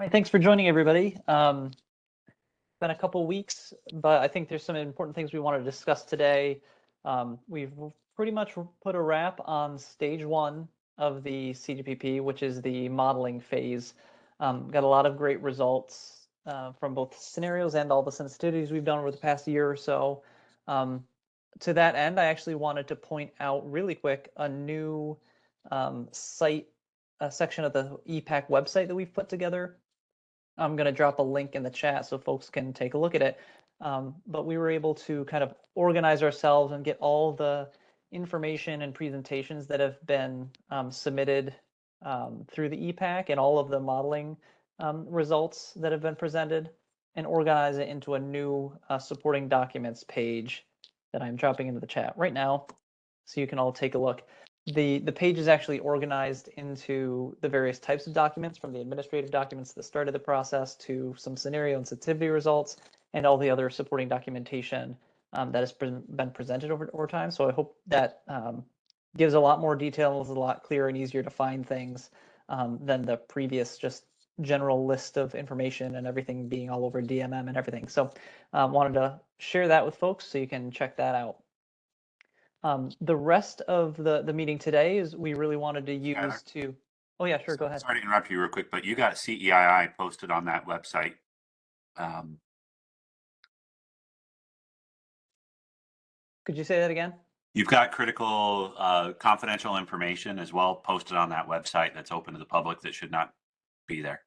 All right, thanks for joining, everybody. Been a couple weeks, but I think there's some important things we want to discuss today. We've pretty much put a wrap on stage 1 of the CGPP, which is the modeling phase. Got a lot of great results from both scenarios and all the sensitivities we've done over the past year or so. To that end, I actually wanted to point out really quick a new site section of the EPPAC website that we've put together. I'm going to drop a link in the chat so folks can take a look at it. But we were able to kind of organize ourselves and get all the information and presentations that have been submitted through the EPPAC and all of the modeling results that have been presented, and organize it into a new supporting documents page that I'm dropping into the chat right now so you can all take a look. The page is actually organized into the various types of documents, from the administrative documents that started the process to some scenario and sensitivity results and all the other supporting documentation that has been presented over time. So I hope that gives a lot more detail, is a lot clearer and easier to find things than the previous just general list of information and everything being all over DMM and everything. So wanted to share that with folks so you can check that out. The rest of the meeting today is we really wanted to use to. Oh yeah, sure, go ahead. Sorry to interrupt you real quick, but you got CEII posted on that website. Could you say that again? You've got critical confidential information as well posted on that website that's open to the public that should not be there.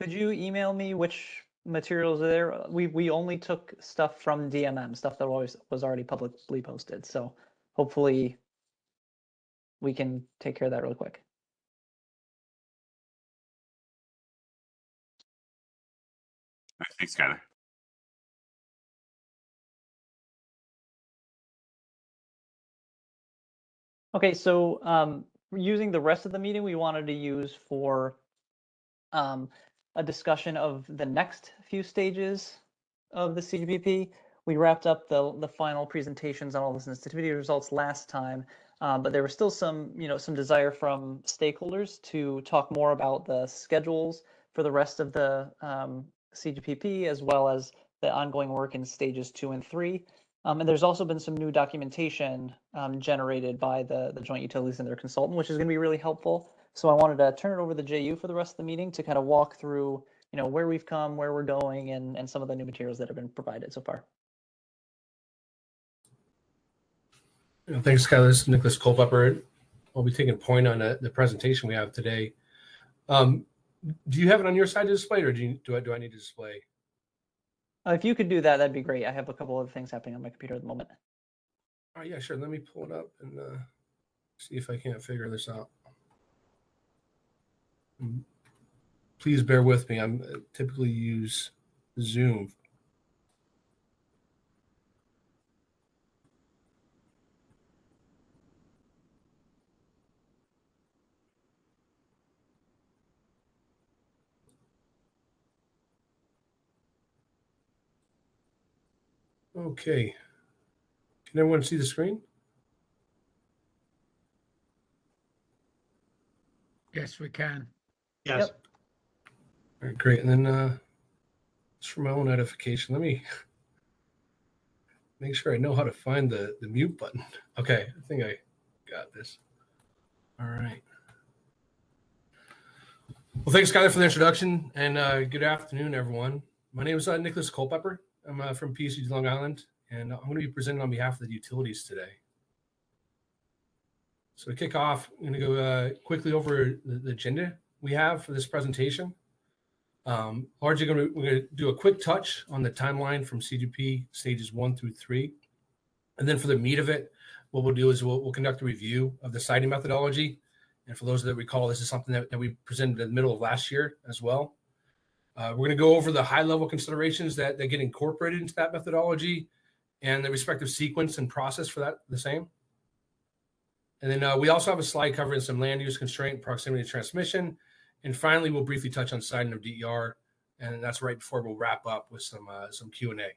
Could you email me which materials are there? We only took stuff from DMM, stuff that was already publicly posted. So hopefully we can take care of that real quick. All right, thanks, Skyler. Okay, so using the rest of the meeting, we wanted to use for a discussion of the next few stages of the CGPP. We wrapped up the final presentations on all the sensitivity results last time, but there was still some desire from stakeholders to talk more about the schedules for the rest of the CGPP, as well as the ongoing work in stages 2 and 3. And there's also been some new documentation generated by the joint utilities and their consultant, which is going to be really helpful. So I wanted to turn it over to JU for the rest of the meeting to kind of walk through, where we've come, where we're going, and some of the new materials that have been provided so far. Thanks, Skyler. This is Nicholas Culpepper. I'll be taking point on the presentation we have today. Do you have it on your side to display, or do I need to display? If you could do that, that'd be great. I have a couple of things happening on my computer at the moment. Oh, yeah, sure. Let me pull it up and see if I can't figure this out. Please bear with me. I typically use Zoom. Okay. Can everyone see the screen? Yes, we can. Yes. Yep. All right, great. And then just for my own edification, let me make sure I know how to find the mute button. Okay, I think I got this. All right. Well, thanks, Skyler, for the introduction, and good afternoon, everyone. My name is Nicholas Culpepper. I'm from PSEG Long Island, and I'm going to be presenting on behalf of the utilities today. So to kick off, I'm going to go quickly over the agenda we have for this presentation. Largely, we're going to do a quick touch on the timeline from CGP stages 1 through 3. And then for the meat of it, what we'll do is we'll conduct a review of the siting methodology. And for those that recall, this is something that we presented in the middle of last year as well. We're going to go over the high-level considerations that get incorporated into that methodology and the respective sequence and process for that the same. And then we also have a slide covering some land use constraint, proximity to transmission. And finally, we'll briefly touch on siting of DER, and that's right before we'll wrap up with some Q&A.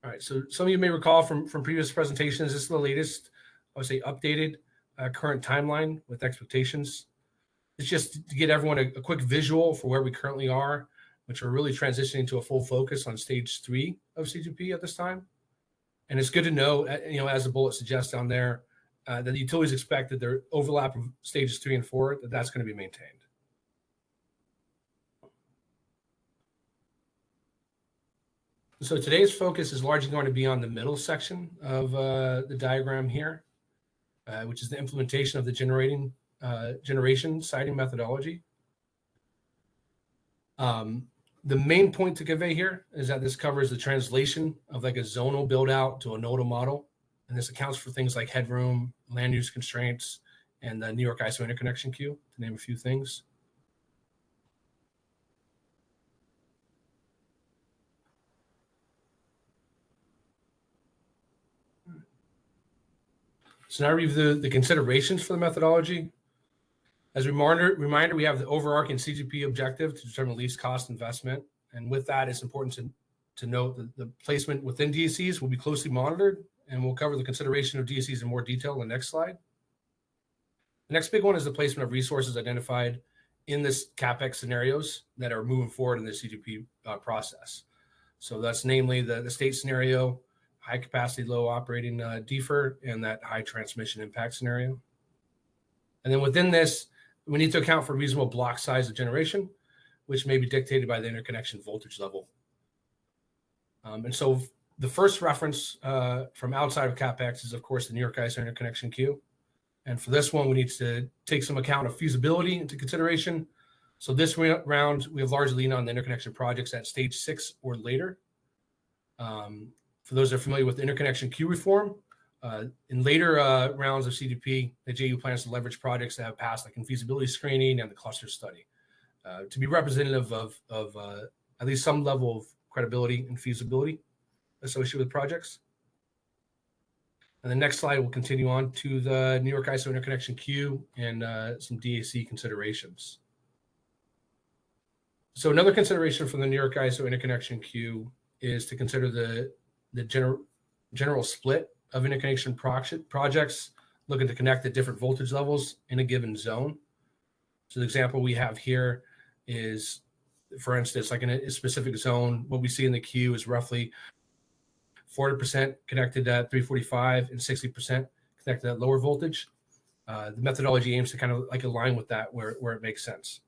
All right, so some of you may recall from previous presentations, this is the latest, I would say, updated current timeline with expectations. It's just to get everyone a quick visual for where we currently are, which are really transitioning to a full focus on stage 3 of CGP at this time. And it's good to know, as the bullet suggests down there, that the utilities expect that their overlap of stages 3 and 4, that's going to be maintained. So today's focus is largely going to be on the middle section of the diagram here, which is the implementation of the generation siting methodology. The main point to convey here is that this covers the translation of like a zonal build out to a nodal model. And this accounts for things like headroom, land use constraints, and the New York ISO interconnection queue, to name a few things. So now review the considerations for the methodology. As a reminder, we have the overarching CGP objective to determine least cost investment. And with that, it's important to note that the placement within DECs will be closely monitored, and we'll cover the consideration of DECs in more detail in the next slide. The next big one is the placement of resources identified in this CapEx scenarios that are moving forward in the CGP process. So that's namely the state scenario, high capacity, low operating defer, and that high transmission impact scenario. And then within this, we need to account for reasonable block size of generation, which may be dictated by the interconnection voltage level. And so the first reference from outside of CapEx is, of course, the New York ISO interconnection queue. And for this one, we need to take some account of feasibility into consideration. So this round, we have largely leaned on the interconnection projects at stage 6 or later. For those that are familiar with the interconnection queue reform, in later rounds of CDP, the JU plans to leverage projects that have passed like in feasibility screening and the cluster study to be representative of at least some level of credibility and feasibility associated with projects. And the next slide will continue on to the New York ISO interconnection queue and some DAC considerations. So another consideration from the New York ISO interconnection queue is to consider the general split of interconnection projects looking to connect at different voltage levels in a given zone. So the example we have here is, for instance, like in a specific zone, what we see in the queue is roughly 40% connected at 345 and 60% connected at lower voltage. The methodology aims to kind of like align with that where it makes sense.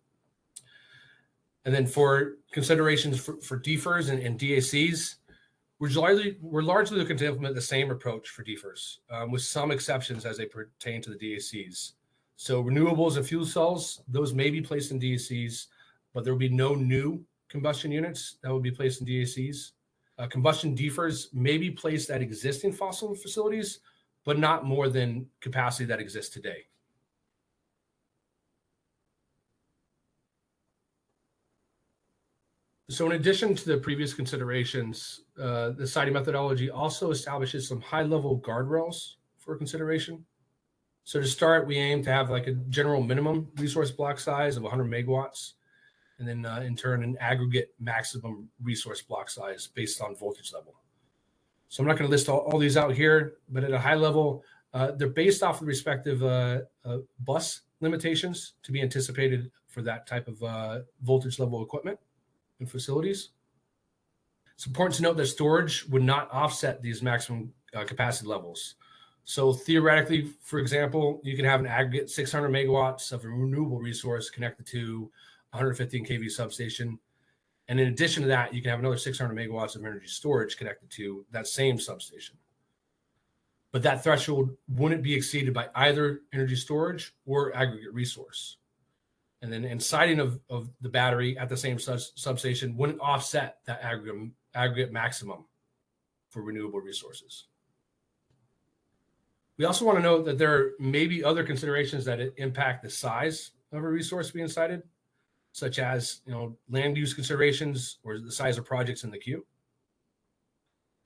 And then for considerations for defers and DACs, we're largely looking to implement the same approach for defers, with some exceptions as they pertain to the DACs. So renewables and fuel cells, those may be placed in DACs, but there will be no new combustion units that will be placed in DACs. Combustion defers may be placed at existing fossil facilities, but not more than capacity that exists today. So in addition to the previous considerations, the siting methodology also establishes some high-level guardrails for consideration. So to start, we aim to have like a general minimum resource block size of 100 megawatts, and then in turn, an aggregate maximum resource block size based on voltage level. So I'm not going to list all these out here, but at a high level, they're based off the respective bus limitations to be anticipated for that type of voltage level equipment and facilities. It's important to note that storage would not offset these maximum capacity levels. So theoretically, for example, you can have an aggregate 600 megawatts of a renewable resource connected to 115 kV substation. And in addition to that, you can have another 600 megawatts of energy storage connected to that same substation. But that threshold wouldn't be exceeded by either energy storage or aggregate resource. And then siting of the battery at the same substation wouldn't offset that aggregate maximum for renewable resources. We also want to note that there may be other considerations that impact the size of a resource being sited, such as land use considerations or the size of projects in the queue.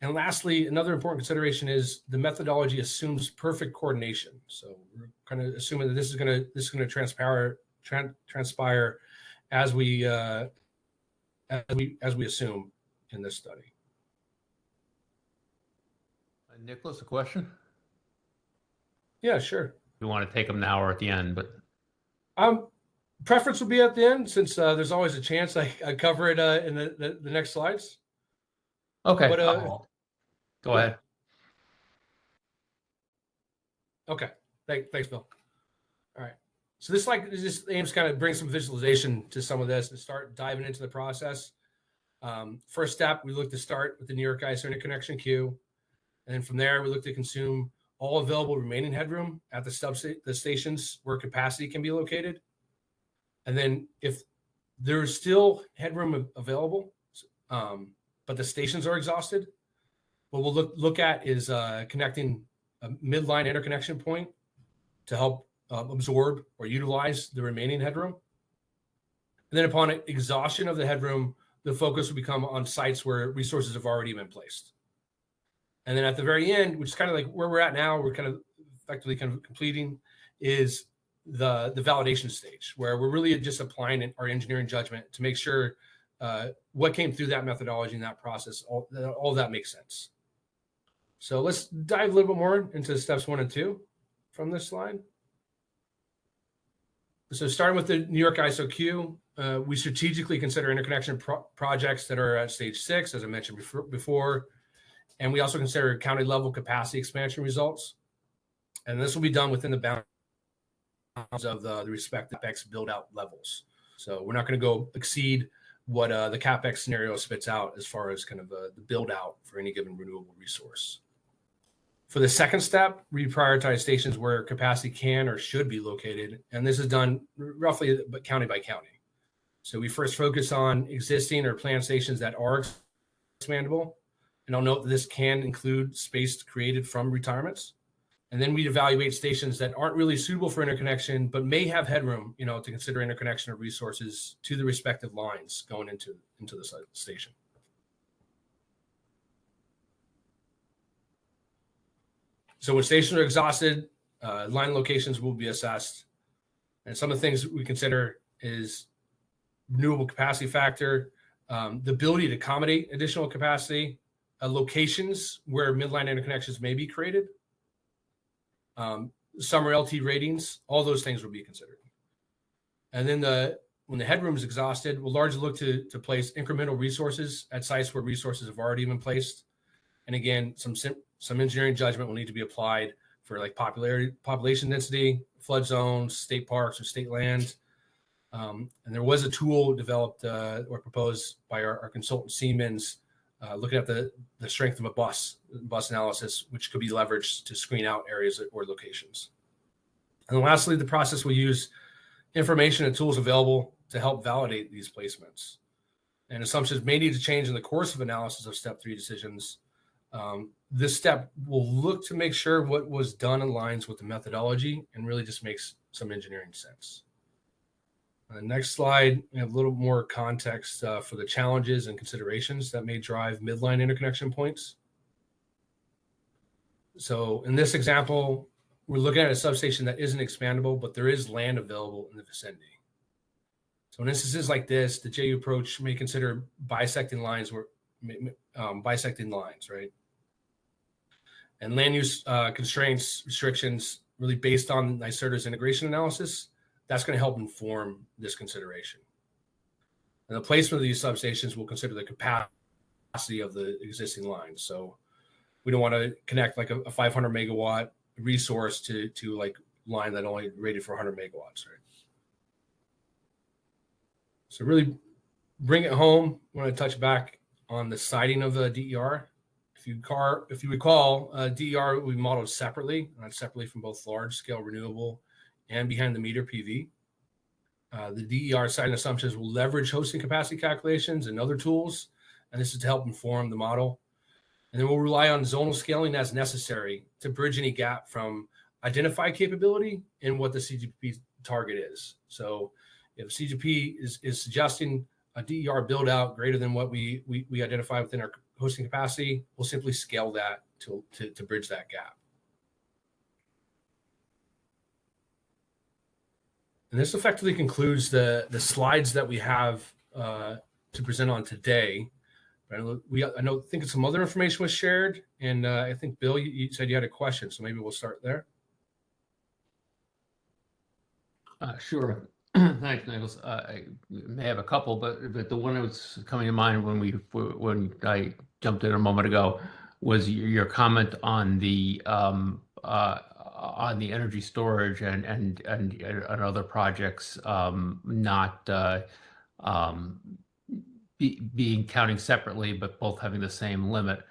And lastly, another important consideration is the methodology assumes perfect coordination. So we're kind of assuming that this is going to transpire as we assume in this study. Nicholas, a question? Yeah, sure. we want to take them now or at the end, but Preference would be at the end, since there's always a chance I cover it in the next slides. okay. But, Go ahead. Okay. Thanks, Bill. All right. So this aims to kind of bring some visualization to some of this and start diving into the process. First step, we look to start with the New York ISO interconnection queue. And then from there, we look to consume all available remaining headroom at the stations where capacity can be located. And then if there's still headroom available, but the stations are exhausted, what we'll look at is connecting a midline interconnection point to help absorb or utilize the remaining headroom. And then upon exhaustion of the headroom, the focus will become on sites where resources have already been placed. And then at the very end, which is kind of like where we're at now, we're kind of effectively kind of completing, is the validation stage, where we're really just applying our engineering judgment to make sure what came through that methodology and that process, all that makes sense. So let's dive a little bit more into steps 1 and 2 from this slide. So starting with the New York ISO queue, we strategically consider interconnection projects that are at stage 6, as I mentioned before. And we also consider county level capacity expansion results. And this will be done within the bounds of the respective CapEx build out levels. So we're not going to go exceed what the CapEx scenario spits out as far as kind of the build out for any given renewable resource. For the second step, we prioritize stations where capacity can or should be located. And this is done roughly county by county. So we first focus on existing or planned stations that are expandable. And I'll note that this can include space created from retirements. And then we evaluate stations that aren't really suitable for interconnection, but may have headroom, to consider interconnection of resources to the respective lines going into the station. So when stations are exhausted, line locations will be assessed. And some of the things we consider is renewable capacity factor, the ability to accommodate additional capacity, locations where midline interconnections may be created, summer LT ratings, all those things will be considered. And then when the headroom is exhausted, we'll largely look to place incremental resources at sites where resources have already been placed. And again, some engineering judgment will need to be applied for like population density, flood zones, state parks, or state land. And there was a tool developed or proposed by our consultant Siemens, looking at the strength of a bus analysis, which could be leveraged to screen out areas or locations. And lastly, the process will use information and tools available to help validate these placements. And assumptions may need to change in the course of analysis of step 3 decisions. This step will look to make sure what was done aligns with the methodology and really just makes some engineering sense. Next slide, we have a little more context for the challenges and considerations that may drive midline interconnection points. So in this example, we're looking at a substation that isn't expandable, but there is land available in the vicinity. So in instances like this, the JU approach may consider bisecting lines, right? And land use constraints, restrictions, really based on NYSERDA's integration analysis, that's going to help inform this consideration. And the placement of these substations will consider the capacity of the existing lines. So we don't want to connect like a 500 megawatt resource to like line that only rated for 100 megawatts, right? So really bring it home. I want to touch back on the siting of the DER. If you recall, DER will be modeled separately, separately from both large scale renewable and behind the meter PV. The DER siting assumptions will leverage hosting capacity calculations and other tools, and this is to help inform the model. And then we'll rely on zonal scaling as necessary to bridge any gap from identified capability and what the CGP target is. So if CGP is suggesting a DER build out greater than what we identify within our hosting capacity, we'll simply scale that to bridge that gap. And this effectively concludes the slides that we have to present on today. I think some other information was shared, and I think Bill, you said you had a question, so maybe we'll start there. Sure. Thanks, Nicholas. I may have a couple, but the one that was coming to mind when I jumped in a moment ago was your comment on the energy storage and other projects not being counting separately, but both having the same limit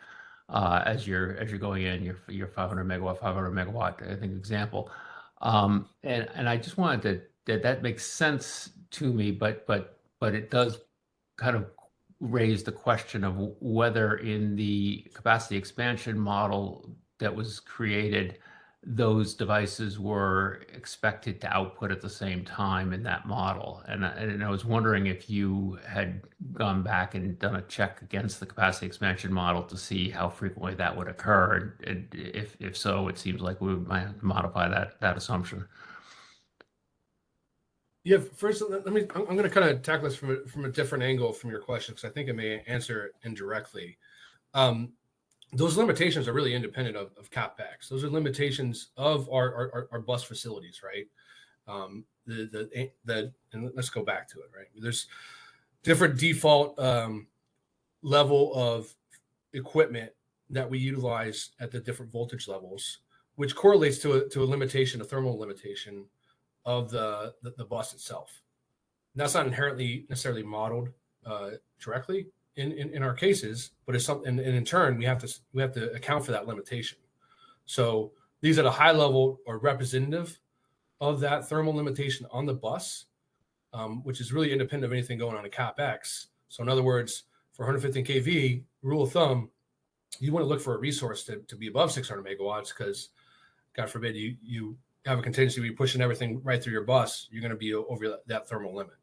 as you're going in your 500 megawatt, I think, example. And I just wanted that makes sense to me, but it does kind of raise the question of whether in the capacity expansion model that was created, those devices were expected to output at the same time in that model. And I was wondering if you had gone back and done a check against the capacity expansion model to see how frequently that would occur. And if so, it seems like we might have to modify that assumption. Yeah, first, I'm going to kind of tackle this from a different angle from your question, because I think it may answer it indirectly. Those limitations are really independent of CapEx. Those are limitations of our bus facilities, right? And let's go back to it, right? There's different default level of equipment that we utilize at the different voltage levels, which correlates to a limitation, a thermal limitation of the bus itself. And that's not inherently necessarily modeled directly in our cases, but it's something, and in turn we have to account for that limitation. So these at a high level are representative of that thermal limitation on the bus, which is really independent of anything going on in CapEx. So in other words, for 115 kV, rule of thumb, you want to look for a resource to be above 600 megawatts, because God forbid you have a contingency where you're pushing everything right through your bus, you're going to be over that thermal limit.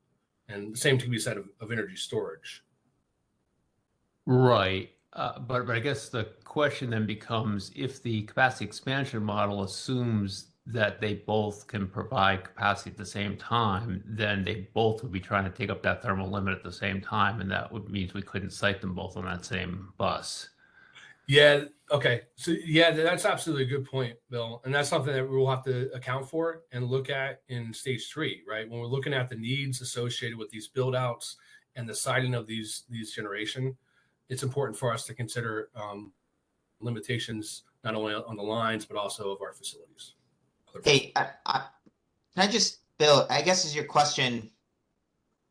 And the same can be said of energy storage. Right. But I guess the question then becomes, if the capacity expansion model assumes that they both can provide capacity at the same time, then they both would be trying to take up that thermal limit at the same time, and that would mean we couldn't site them both on that same bus. Yeah. Okay. So yeah, that's absolutely a good point, Bill. And that's something that we'll have to account for and look at in stage 3, right? When we're looking at the needs associated with these build outs and the siting of these generation, it's important for us to consider limitations, not only on the lines, but also of our facilities. Hey, can I just, Bill, I guess is your question,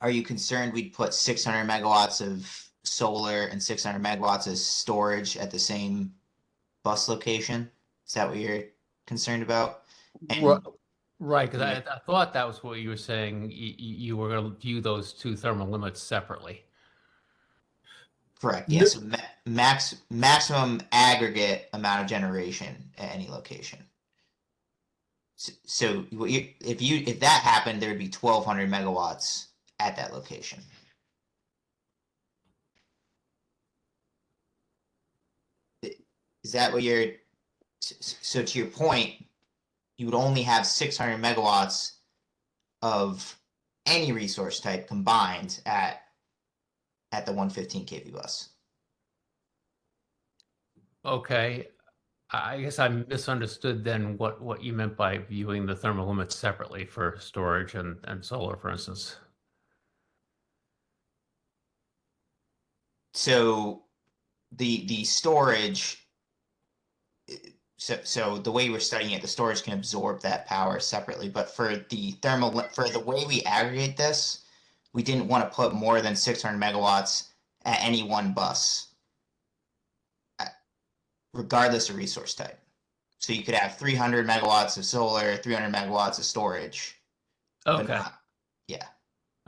are you concerned we'd put 600 megawatts of solar and 600 megawatts of storage at the same bus location? Is that what you're concerned about? And, Right, because I thought that was what you were saying. You were going to view those two thermal limits separately. correct. Yeah. So maximum aggregate amount of generation at any location. So if that happened, there would be 1,200 megawatts at that location. Is that what you're? So to your point, you would only have 600 megawatts of any resource type combined at the 115 kV bus. Okay. I guess I misunderstood then what you meant by viewing the thermal limits separately for storage and solar, for instance. So the storage, so the way we're studying it, the storage can absorb that power separately. But for the way we aggregate this, we didn't want to put more than 600 megawatts at any one bus, regardless of resource type. So you could have 300 megawatts of solar, 300 megawatts of storage. Okay. Yeah.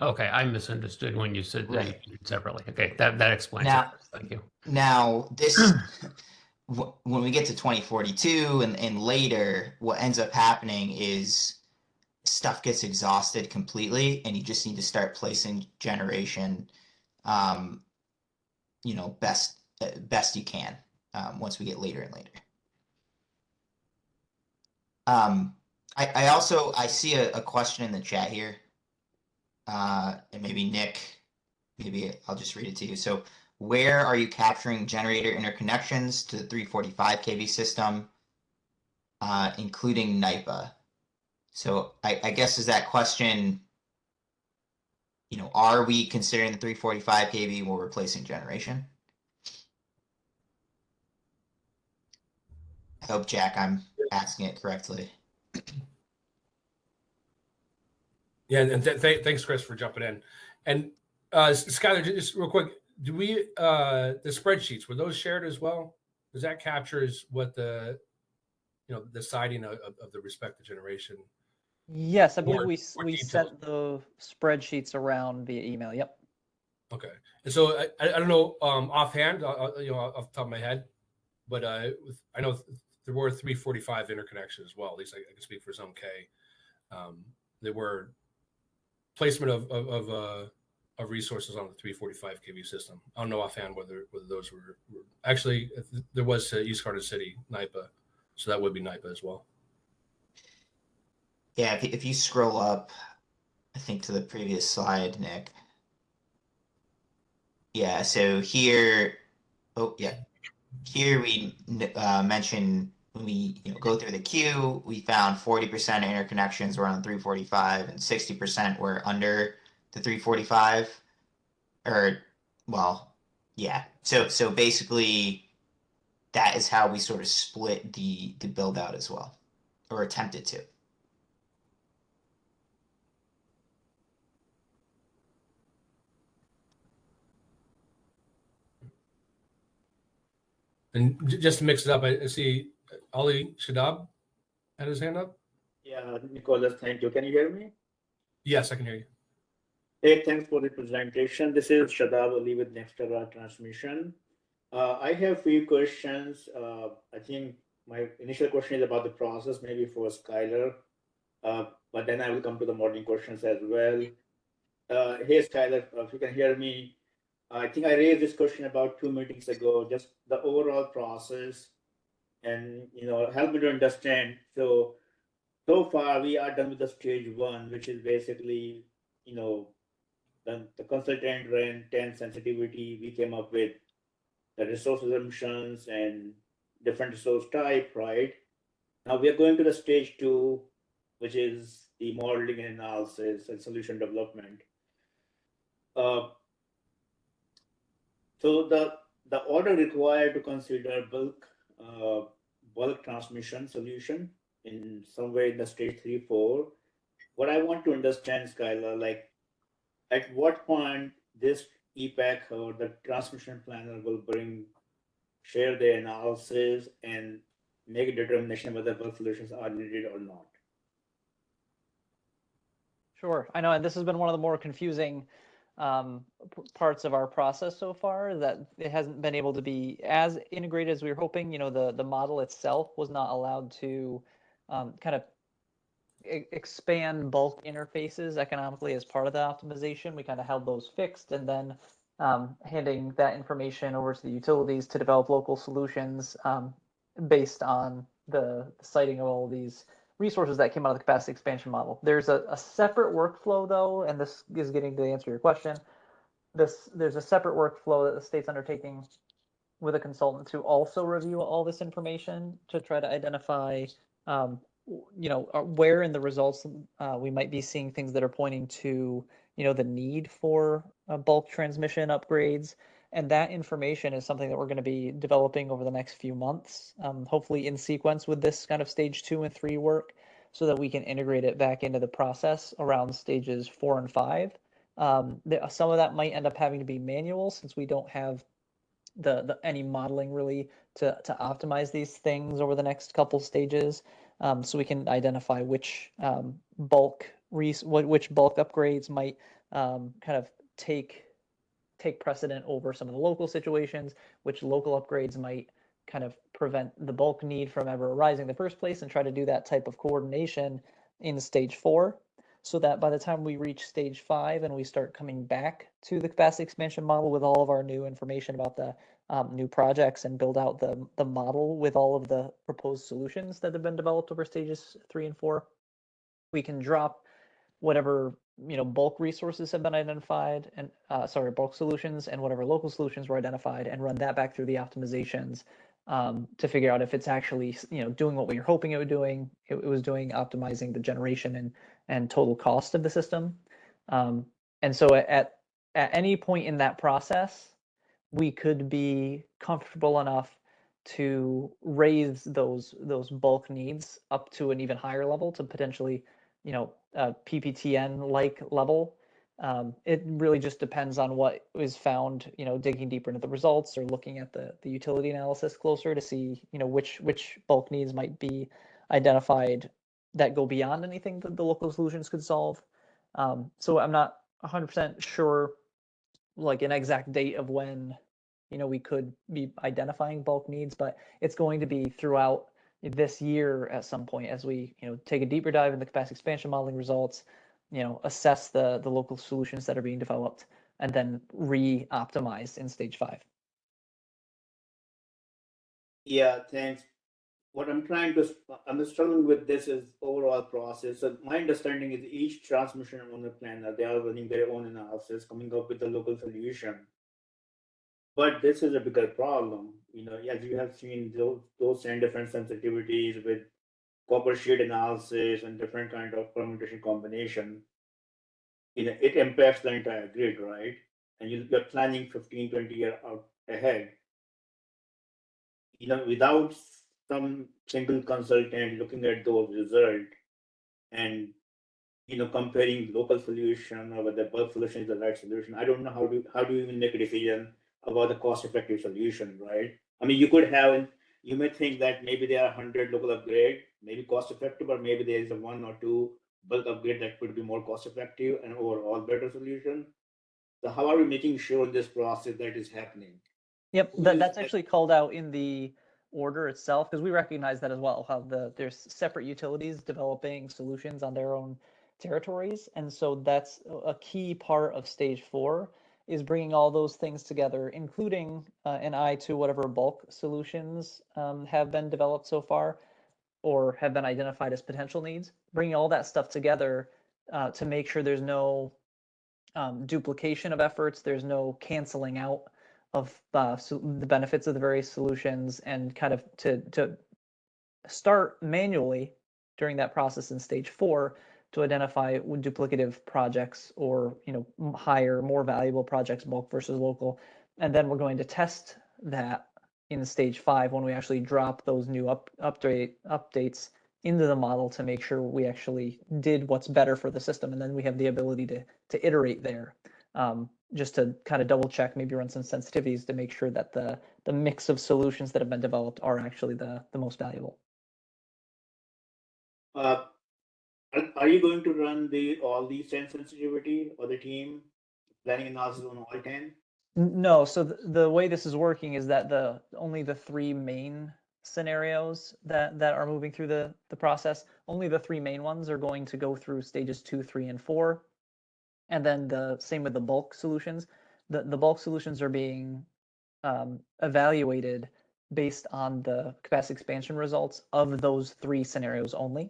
Okay, I misunderstood when you said Right. Separately. Okay, that explains Now- it. Thank you. Now, this, when we get to 2042 and later, what ends up happening is stuff gets exhausted completely, and you just need to start placing generation, best you can, once we get later and later. I see a question in the chat here, and maybe Nick, maybe I'll just read it to you. So, where are you capturing generator interconnections to the 345 kV system, including NIPA? So I guess is that question, are we considering the 345 kV while replacing generation? I hope, Jack, I'm asking it correctly. Yeah, and thanks, Chris, for jumping in. And Skylar, just real quick, do we the spreadsheets, were those shared as well? Because that captures what the the siding of the respective generation. Yes, I believe More we details. sent the spreadsheets around via email. Yep. Okay, and so I don't know offhand, off the top of my head, but I know there were 345 interconnections as well. At least I can speak for Zone K. There were placement of resources on the 345 kV system. I don't know offhand whether those were actually there was East Garden City NIPA, so that would be NIPA as well. Yeah, if you scroll up, I think to the previous slide, Nick. Yeah, so here, here we mention when we go through the queue, we found 40% of interconnections were on 345 and 60% were under the 345. Or, well, yeah. So basically, that is how we sort of split the build out as well, or attempted to. And just to mix it up, I see Ali Shadab had his hand up. Yeah, Nicholas, thank you. Can you hear me? Yes, I can hear you. Hey, thanks for the presentation. This is Shadab Ali with Nextera Transmission. I have a few questions. I think my initial question is about the process, maybe for Skylar, but then I will come to the modeling questions as well. Hey, Skylar, if you can hear me, I think I raised this question about 2 meetings ago, just the overall process and, help me to understand. So far we are done with the stage 1, which is basically, the consultant ran 10 sensitivity. We came up with the resource assumptions and different resource type, right? Now we are going to the stage 2, which is the modeling and analysis and solution development. So the order required to consider bulk transmission solution in some way in the stage 3, 4. What I want to understand, Skylar, like at what point this EPPAC or the transmission planner will share the analysis and make a determination whether bulk solutions are needed or not. Sure. I know, and this has been one of the more confusing parts of our process so far, that it hasn't been able to be as integrated as we were hoping. The model itself was not allowed to kind of expand bulk interfaces economically as part of the optimization. We kind of held those fixed, and then handing that information over to the utilities to develop local solutions based on the citing of all these resources that came out of the capacity expansion model. There's a separate workflow, though, and this is getting to answer your question. There's a separate workflow that the state's undertaking with a consultant to also review all this information to try to identify where in the results we might be seeing things that are pointing to the need for bulk transmission upgrades. And that information is something that we're going to be developing over the next few months, hopefully in sequence with this kind of stage 2 and 3 work, so that we can integrate it back into the process around stages 4 and 5. Some of that might end up having to be manual, since we don't have any modeling really to optimize these things over the next couple stages. So we can identify which bulk upgrades might kind of take precedent over some of the local situations, which local upgrades might kind of prevent the bulk need from ever arising in the first place, and try to do that type of coordination in stage 4, so that by the time we reach stage 5 and we start coming back to the capacity expansion model with all of our new information about the new projects, and build out the model with all of the proposed solutions that have been developed over stages 3 and 4, we can drop whatever bulk resources have been identified, and bulk solutions, and whatever local solutions were identified, and run that back through the optimizations to figure out if it's actually, doing what we were hoping it was doing, optimizing the generation and total cost of the system. And so at any point in that process, we could be comfortable enough to raise those bulk needs up to an even higher level, to potentially, a PPTN like level. It really just depends on what is found, digging deeper into the results or looking at the utility analysis closer to see, which bulk needs might be identified that go beyond anything that the local solutions could solve. So I'm not 100% sure, like, an exact date of when, we could be identifying bulk needs, but it's going to be throughout this year at some point as we, take a deeper dive in the capacity expansion modeling results, assess the local solutions that are being developed, and then re-optimize in stage 5. Yeah, thanks. What I'm struggling with this is overall process. So my understanding is each transmission owner planner, they are running their own analysis, coming up with a local solution. But this is a bigger problem. As you have seen, those same different sensitivities with copper sheet analysis and different kind of permutation combination, it impacts the entire grid, right? And you're planning 15, 20 years out ahead. Without some single consultant looking at those results and comparing local solution or whether bulk solution is the right solution, I don't know how do you even make a decision about the cost-effective solution, right? I mean, you may think that maybe there are 100 local upgrade, maybe cost-effective, or maybe there is a 1 or 2 bulk upgrade that could be more cost-effective and overall better solution. So how are we making sure in this process that is happening? Yep, that's actually called out in the order itself, because we recognize that as well, how there's separate utilities developing solutions on their own territories. And so that's a key part of stage 4, is bringing all those things together, including an eye to whatever bulk solutions have been developed so far or have been identified as potential needs, bringing all that stuff together to make sure there's no duplication of efforts, there's no canceling out of the benefits of the various solutions, and kind of to start manually during that process in stage 4 to identify duplicative projects or higher, more valuable projects, bulk versus local. And then we're going to test that in stage 5 when we actually drop those new updates into the model to make sure we actually did what's better for the system. And then we have the ability to iterate there, just to kind of double check, maybe run some sensitivities to make sure that the mix of solutions that have been developed are actually the most valuable. Are you going to run all these 10 sensitivity or the team planning analysis on all 10? No, so the way this is working is that only the 3 main scenarios that are moving through the process, only the 3 main ones are going to go through stages 2, 3, and 4. And then the same with the bulk solutions. The bulk solutions are being evaluated based on the capacity expansion results of those 3 scenarios only.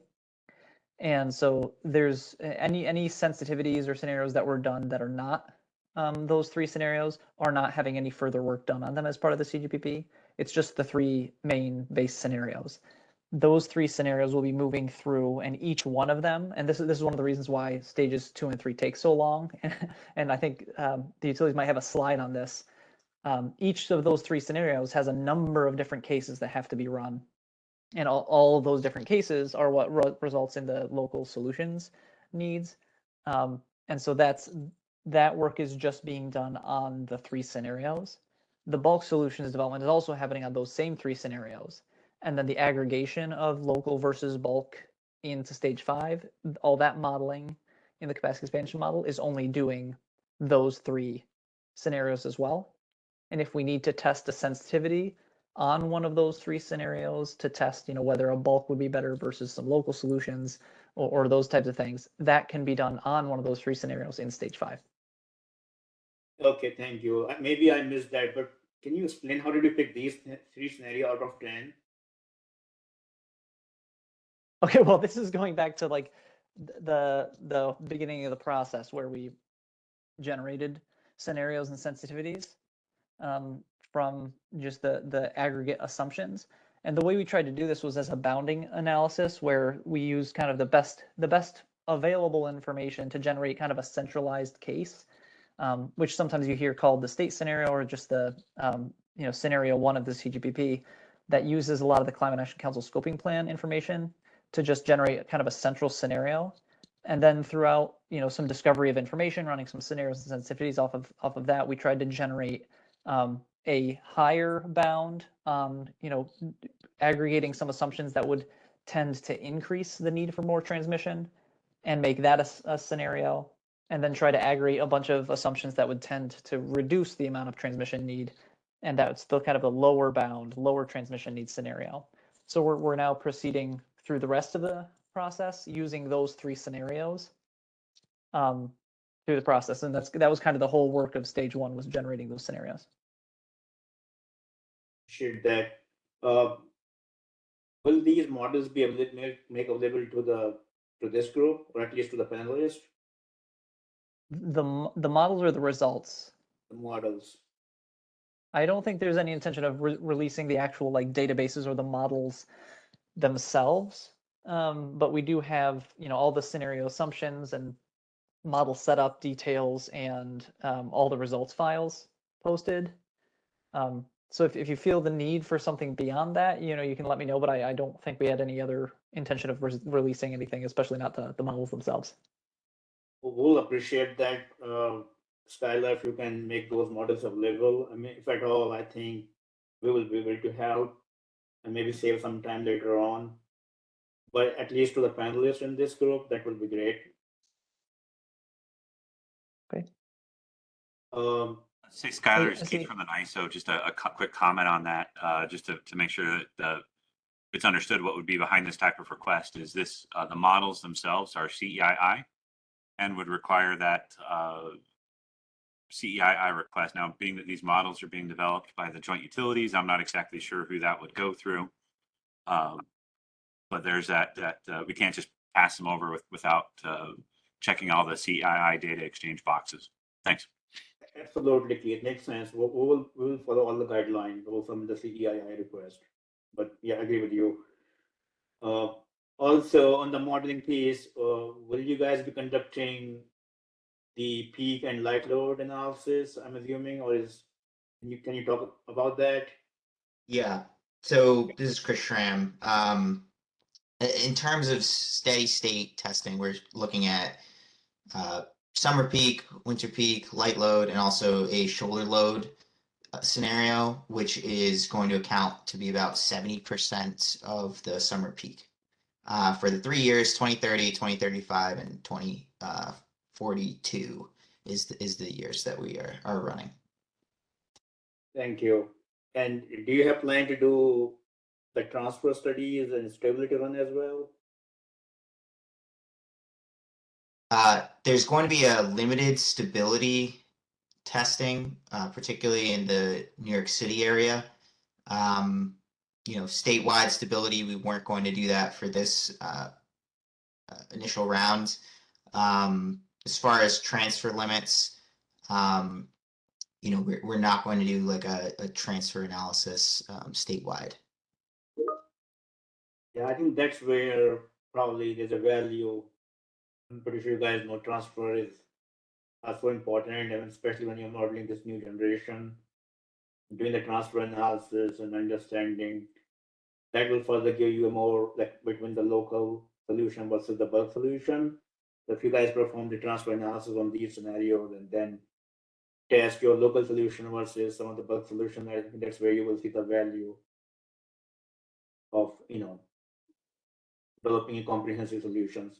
And so there's any sensitivities or scenarios that were done that are not those 3 scenarios are not having any further work done on them as part of the CGPP. It's just the 3 main base scenarios. Those 3 scenarios will be moving through, and each one of them, and this is one of the reasons why stages 2 and 3 take so long. And I think the utilities might have a slide on this. Each of those 3 scenarios has a number of different cases that have to be run. And all of those different cases are what results in the local solutions needs. And so that work is just being done on the 3 scenarios. The bulk solutions development is also happening on those same 3 scenarios. And then the aggregation of local versus bulk into stage 5, all that modeling in the capacity expansion model is only doing those 3 scenarios as well. And if we need to test the sensitivity on one of those 3 scenarios to test, whether a bulk would be better versus some local solutions or those types of things, that can be done on one of those 3 scenarios in stage 5. Okay, thank you. Maybe I missed that, but can you explain how did you pick these 3 scenarios out of 10? Okay, well, this is going back to like the beginning of the process where we generated scenarios and sensitivities. from just the aggregate assumptions. And the way we tried to do this was as a bounding analysis, where we use kind of the best available information to generate kind of a centralized case, which sometimes you hear called the state scenario, or just the scenario one of the CGPP, that uses a lot of the Climate Action Council scoping plan information to just generate kind of a central scenario. And then throughout, some discovery of information, running some scenarios and sensitivities off of that, we tried to generate a higher bound, aggregating some assumptions that would tend to increase the need for more transmission, and make that a scenario, and then try to aggregate a bunch of assumptions that would tend to reduce the amount of transmission need, and that's still kind of a lower bound, lower transmission need scenario. So we're now proceeding through the rest of the process using those three scenarios through the process, and that was kind of the whole work of stage one, was generating those scenarios. Appreciate that. Will these models be able to make available to this group, or at least to the panelists? The models or the results? The models. I don't think there's any intention of releasing the actual databases or the models themselves, but we do have all the scenario assumptions and model setup details and all the results files posted. So if you feel the need for something beyond that, you can let me know, but I don't think we had any other intention of releasing anything, especially not the models themselves. We'll appreciate that, Skylar, if you can make those models available. I mean, if at all, I think we will be able to help and maybe save some time later on. But at least to the panelists in this group, that would be great. Okay. Say Skylar, Hey, is Kate from the NISO. Just a quick comment on that, just to make sure that it's understood what would be behind this type of request. Is this the models themselves are CEII and would require that CEII request. Now, being that these models are being developed by the joint utilities, I'm not exactly sure who that would go through. But there's that we can't just pass them over without checking all the CEII data exchange boxes. Thanks. Absolutely, it makes sense. We will follow all the guidelines from the CEII request. But yeah, I agree with you. Also, on the modeling piece, will you guys be conducting the peak and light load analysis, I'm assuming, or can you talk about that? Yeah. So this is Chris Schramm. In terms of steady state testing, we're looking at summer peak, winter peak, light load, and also a shoulder load scenario, which is going to account to be about 70% of the summer peak for the 3 years, 2030, 2035, and 2042 is the years that we are running. Thank you. And do you have plan to do the transfer studies and stability run as well? There's going to be a limited stability testing, particularly in the New York City area. Statewide stability, we weren't going to do that for this initial round. As far as transfer limits, we're not going to do like a transfer analysis statewide. Yeah, I think that's where probably there's a value. I'm pretty sure you guys know transfer is so important, and especially when you're modeling this new generation. Doing the transfer analysis and understanding that will further give you a more between the local solution versus the bulk solution. So if you guys perform the transfer analysis on these scenarios and then test your local solution versus some of the bulk solution, I think that's where you will see the value of developing comprehensive solutions.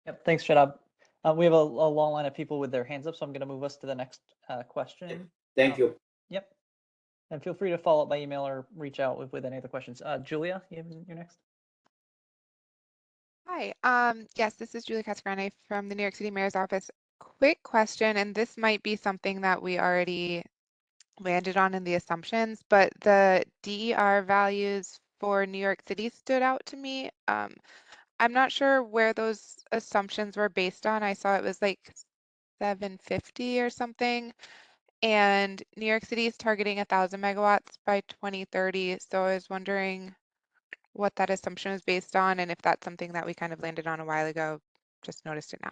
Yep, thanks, Shadab. We have a long line of people with their hands up, so I'm going to move us to the next question. Thank you. Yep. And feel free to follow up by email or reach out with any other questions. Julia, you're next. Hi. Yes, this is Julia Cascarone from the New York City Mayor's Office. Quick question, and this might be something that we already landed on in the assumptions, but the DER values for New York City stood out to me. I'm not sure where those assumptions were based on. I saw it was like 750 or something. And New York City is targeting 1,000 megawatts by 2030. So I was wondering what that assumption is based on and if that's something that we kind of landed on a while ago. Just noticed it now.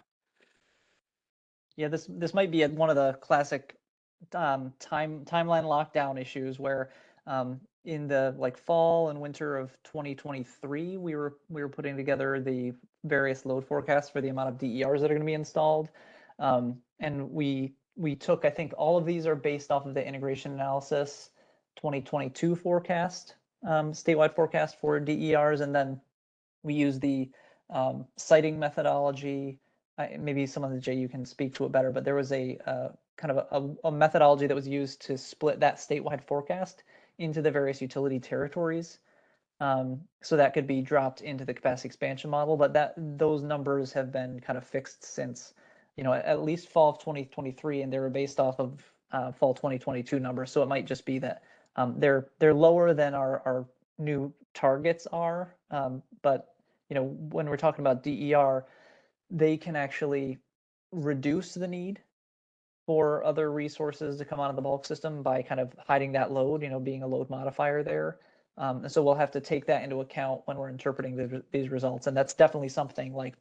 Yeah, this might be one of the classic timeline lockdown issues where in the fall and winter of 2023 we were putting together the various load forecasts for the amount of DERs that are going to be installed, and we took, I think all of these are based off of the integration analysis 2022 forecast, statewide forecast for DERs, and then we use the siting methodology. Maybe some of the Jay, you can speak to it better, but there was a kind of a methodology that was used to split that statewide forecast into the various utility territories. So that could be dropped into the capacity expansion model, but those numbers have been kind of fixed since, at least fall of 2023, and they were based off of fall 2022 numbers. So it might just be that they're lower than our new targets are, but when we're talking about DER, they can actually reduce the need for other resources to come out of the bulk system by kind of hiding that load, being a load modifier there. And so we'll have to take that into account when we're interpreting these results. And that's definitely something like,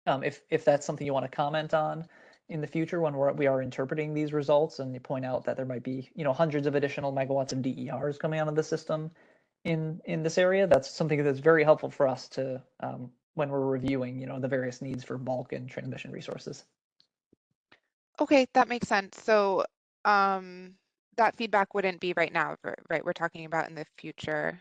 if that's something you want to comment on in the future when we are interpreting these results, and you point out that there might be, hundreds of additional megawatts of DERs coming out of the system in this area, that's something that's very helpful for us to, when we're reviewing, the various needs for bulk and transmission resources. Okay, that makes sense. So that feedback wouldn't be right now, right? We're talking about in the future.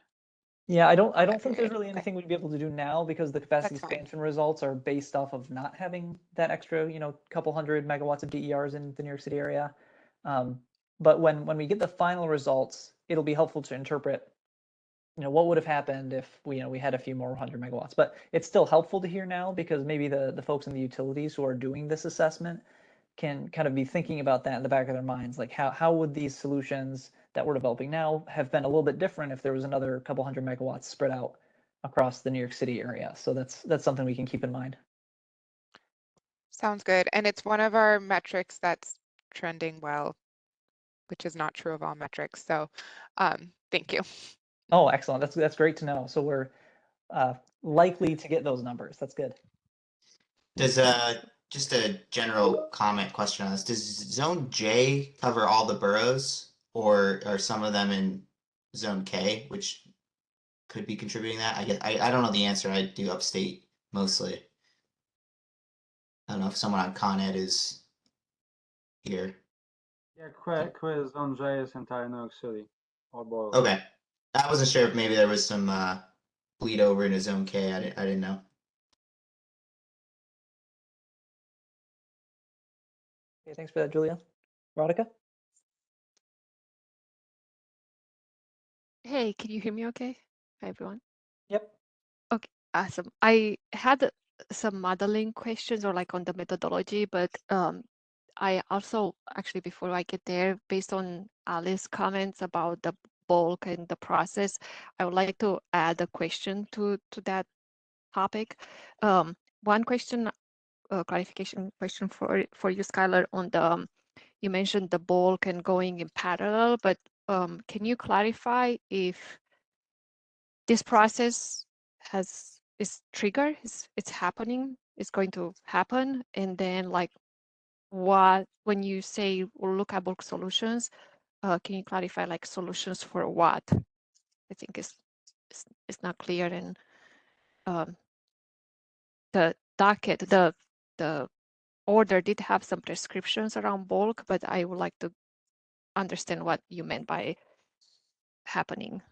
Yeah, I don't think there's period. really Okay. anything we'd be able to do now because the capacity That's fine. expansion results are based off of not having that extra, couple hundred megawatts of DERs in the New York City area. But when we get the final results, it'll be helpful to interpret, what would have happened if we had a few more 100 megawatts. But it's still helpful to hear now because maybe the folks in the utilities who are doing this assessment can kind of be thinking about that in the back of their minds, like how would these solutions that we're developing now have been a little bit different if there was another couple hundred megawatts spread out across the New York City area. So that's something we can keep in mind. Sounds good. And it's one of our metrics that's trending well, which is not true of all metrics. So thank you. Oh, excellent. That's great to know. So we're likely to get those numbers. That's good. Does just a general comment question on this? Does Zone J cover all the boroughs, or are some of them in Zone K, which could be contributing that? I don't know the answer. I do upstate mostly. I don't know if someone on Con Ed is here. Yeah, quiz on J is entire New York City. Or both. Okay, I wasn't sure if maybe there was some bleed over into Zone K. I didn't know. Okay, thanks for that, Julia. Radhika? Hey, can you hear me okay? Hi, everyone. Yep. Okay, awesome. I had some modeling questions or on the methodology, but I also actually, before I get there, based on Alice's comments about the bulk and the process, I would like to add a question to that topic. One question, clarification question for you, Skylar, on the, you mentioned the bulk and going in parallel, but can you clarify if this process is triggered, it's happening, it's going to happen, and then what, when you say we'll look at bulk solutions, can you clarify solutions for what? I think it's not clear, and the docket, the order did have some prescriptions around bulk, but I would like to understand what you meant by happening.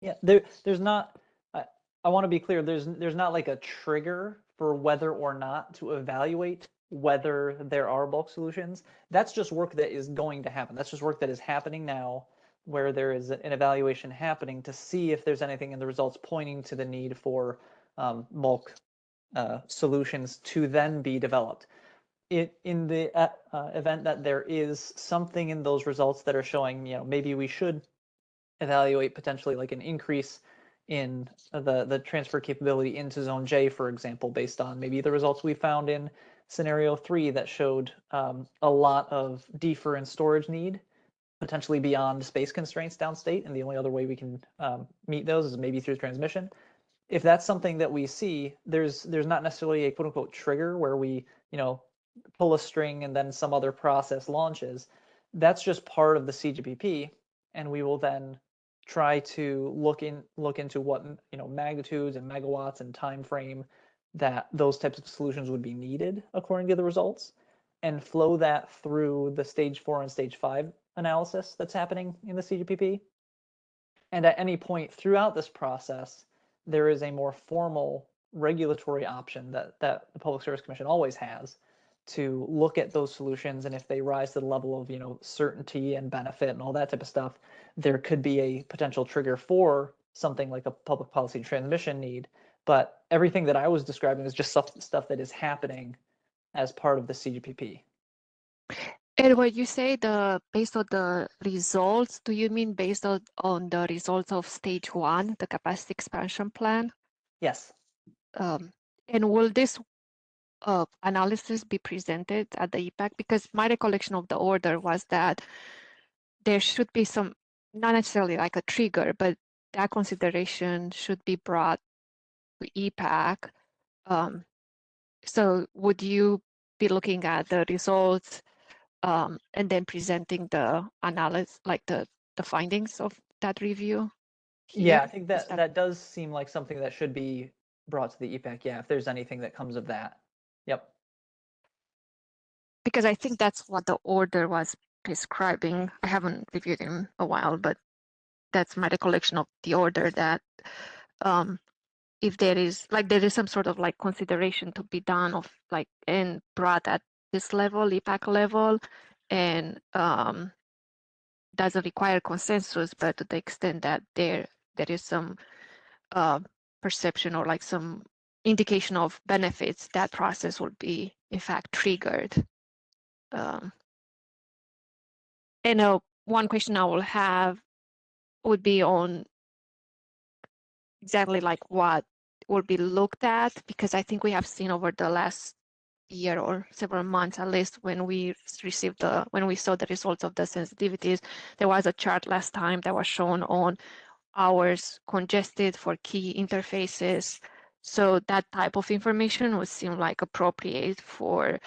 Yeah, there's not, I want to be clear, there's not a trigger for whether or not to evaluate whether there are bulk solutions. That's just work that is going to happen. That's just work that is happening now, where there is an evaluation happening to see if there's anything in the results pointing to the need for bulk solutions to then be developed. In the event that there is something in those results that are showing, maybe we should evaluate potentially an increase in the transfer capability into Zone J, for example, based on maybe the results we found in scenario 3 that showed a lot of defer and storage need potentially beyond space constraints downstate, and the only other way we can meet those is maybe through transmission. If that's something that we see, there's not necessarily a quote unquote trigger where we, pull a string and then some other process launches. That's just part of the CGPP, and we will then try to look into what magnitudes and megawatts and time frame that those types of solutions would be needed according to the results, and flow that through the stage 4 and stage 5 analysis that's happening in the CGPP. And at any point throughout this process, there is a more formal regulatory option that the Public Service Commission always has to look at those solutions, and if they rise to the level of certainty and benefit and all that type of stuff, there could be a potential trigger for something like a public policy transmission need. But everything that I was describing is just stuff that is happening as part of the CGPP. And when you say based on the results, do you mean based on the results of stage 1, the capacity expansion plan? Yes. And will this analysis be presented at the EPPAC? Because my recollection of the order was that there should be some, not necessarily like a trigger, but that consideration should be brought to EPPAC. So would you be looking at the results and then presenting the analysis, like the findings of that review? Yeah, here? I think that does seem like something that should be brought to the EPPAC. Yeah, if there's anything that comes of that. Yep. Because I think that's what the order was prescribing. I haven't reviewed it in a while, but that's my recollection of the order, that if there is some sort of like consideration to be done of like and brought at this level, EPPAC level, and doesn't require consensus, but to the extent that there is some perception or like some indication of benefits, that process would be in fact triggered. And one question I will have would be on exactly like what will be looked at, because I think we have seen over the last year or several months at least, when we saw the results of the sensitivities, there was a chart last time that was shown on hours congested for key interfaces. So that type of information would seem like appropriate for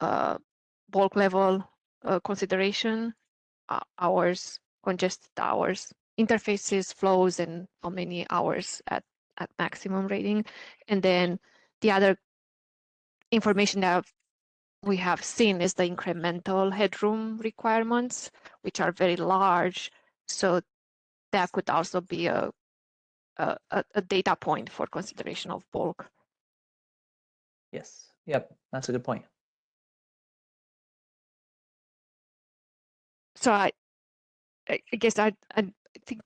bulk level consideration, hours, congested hours, interfaces, flows, and how many hours at maximum rating. And then the other information that we have seen is the incremental headroom requirements, which are very large. So that could also be a data point for consideration of bulk. Yes. Yep. That's a good point. So I guess I think,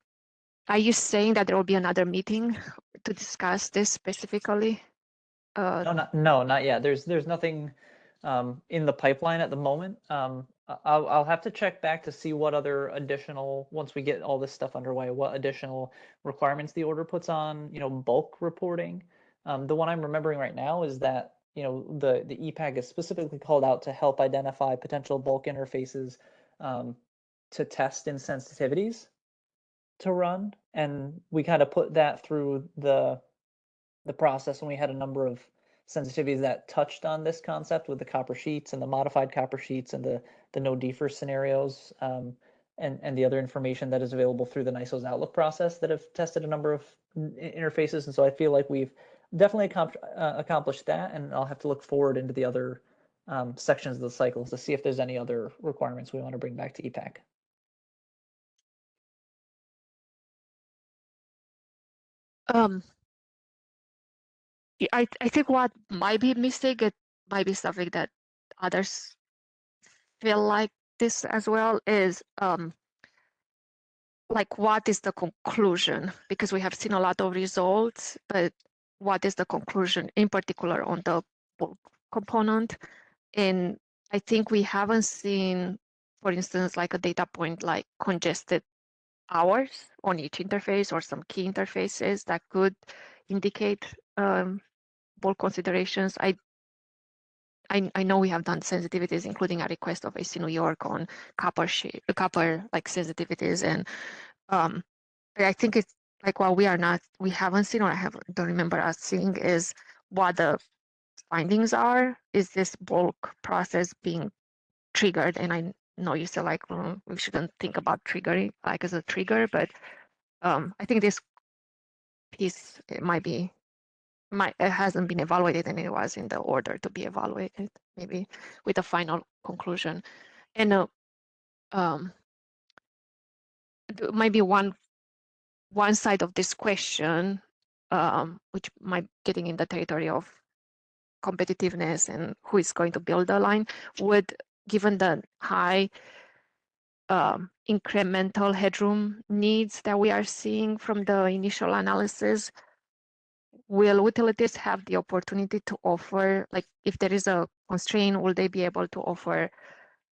are you saying that there will be another meeting to discuss this specifically? No, not yet. There's nothing in the pipeline at the moment. I'll have to check back to see what other additional, once we get all this stuff underway, what additional requirements the order puts on, bulk reporting. The one I'm remembering right now is that, the EPPAC is specifically called out to help identify potential bulk interfaces to test in sensitivities to run. And we kind of put that through the process, and we had a number of sensitivities that touched on this concept with the copper sheets and the modified copper sheets and the no defer scenarios, and the other information that is available through the NISO's Outlook process that have tested a number of interfaces. And so I feel like we've definitely accomplished that, and I'll have to look forward into the other sections of the cycles to see if there's any other requirements we want to bring back to EPPAC. I think what might be missing, it might be something that others feel like this as well, is like, what is the conclusion? Because we have seen a lot of results, but what is the conclusion in particular on the bulk component? And I think we haven't seen, for instance, like a data point like congested hours on each interface or some key interfaces that could indicate bulk considerations. I know we have done sensitivities, including a request of AC New York on copper like sensitivities, and I think it's like what we haven't seen, or don't remember us seeing, is what the findings are. Is this bulk process being triggered? And I know you said like we shouldn't think about triggering like as a trigger, but I think this piece it hasn't been evaluated, and it was in the order to be evaluated, maybe with a final conclusion. And maybe one side of this question, which might getting in the territory of competitiveness and who is going to build the line, given the high incremental headroom needs that we are seeing from the initial analysis, will utilities have the opportunity to offer, like if there is a constraint, will they be able to offer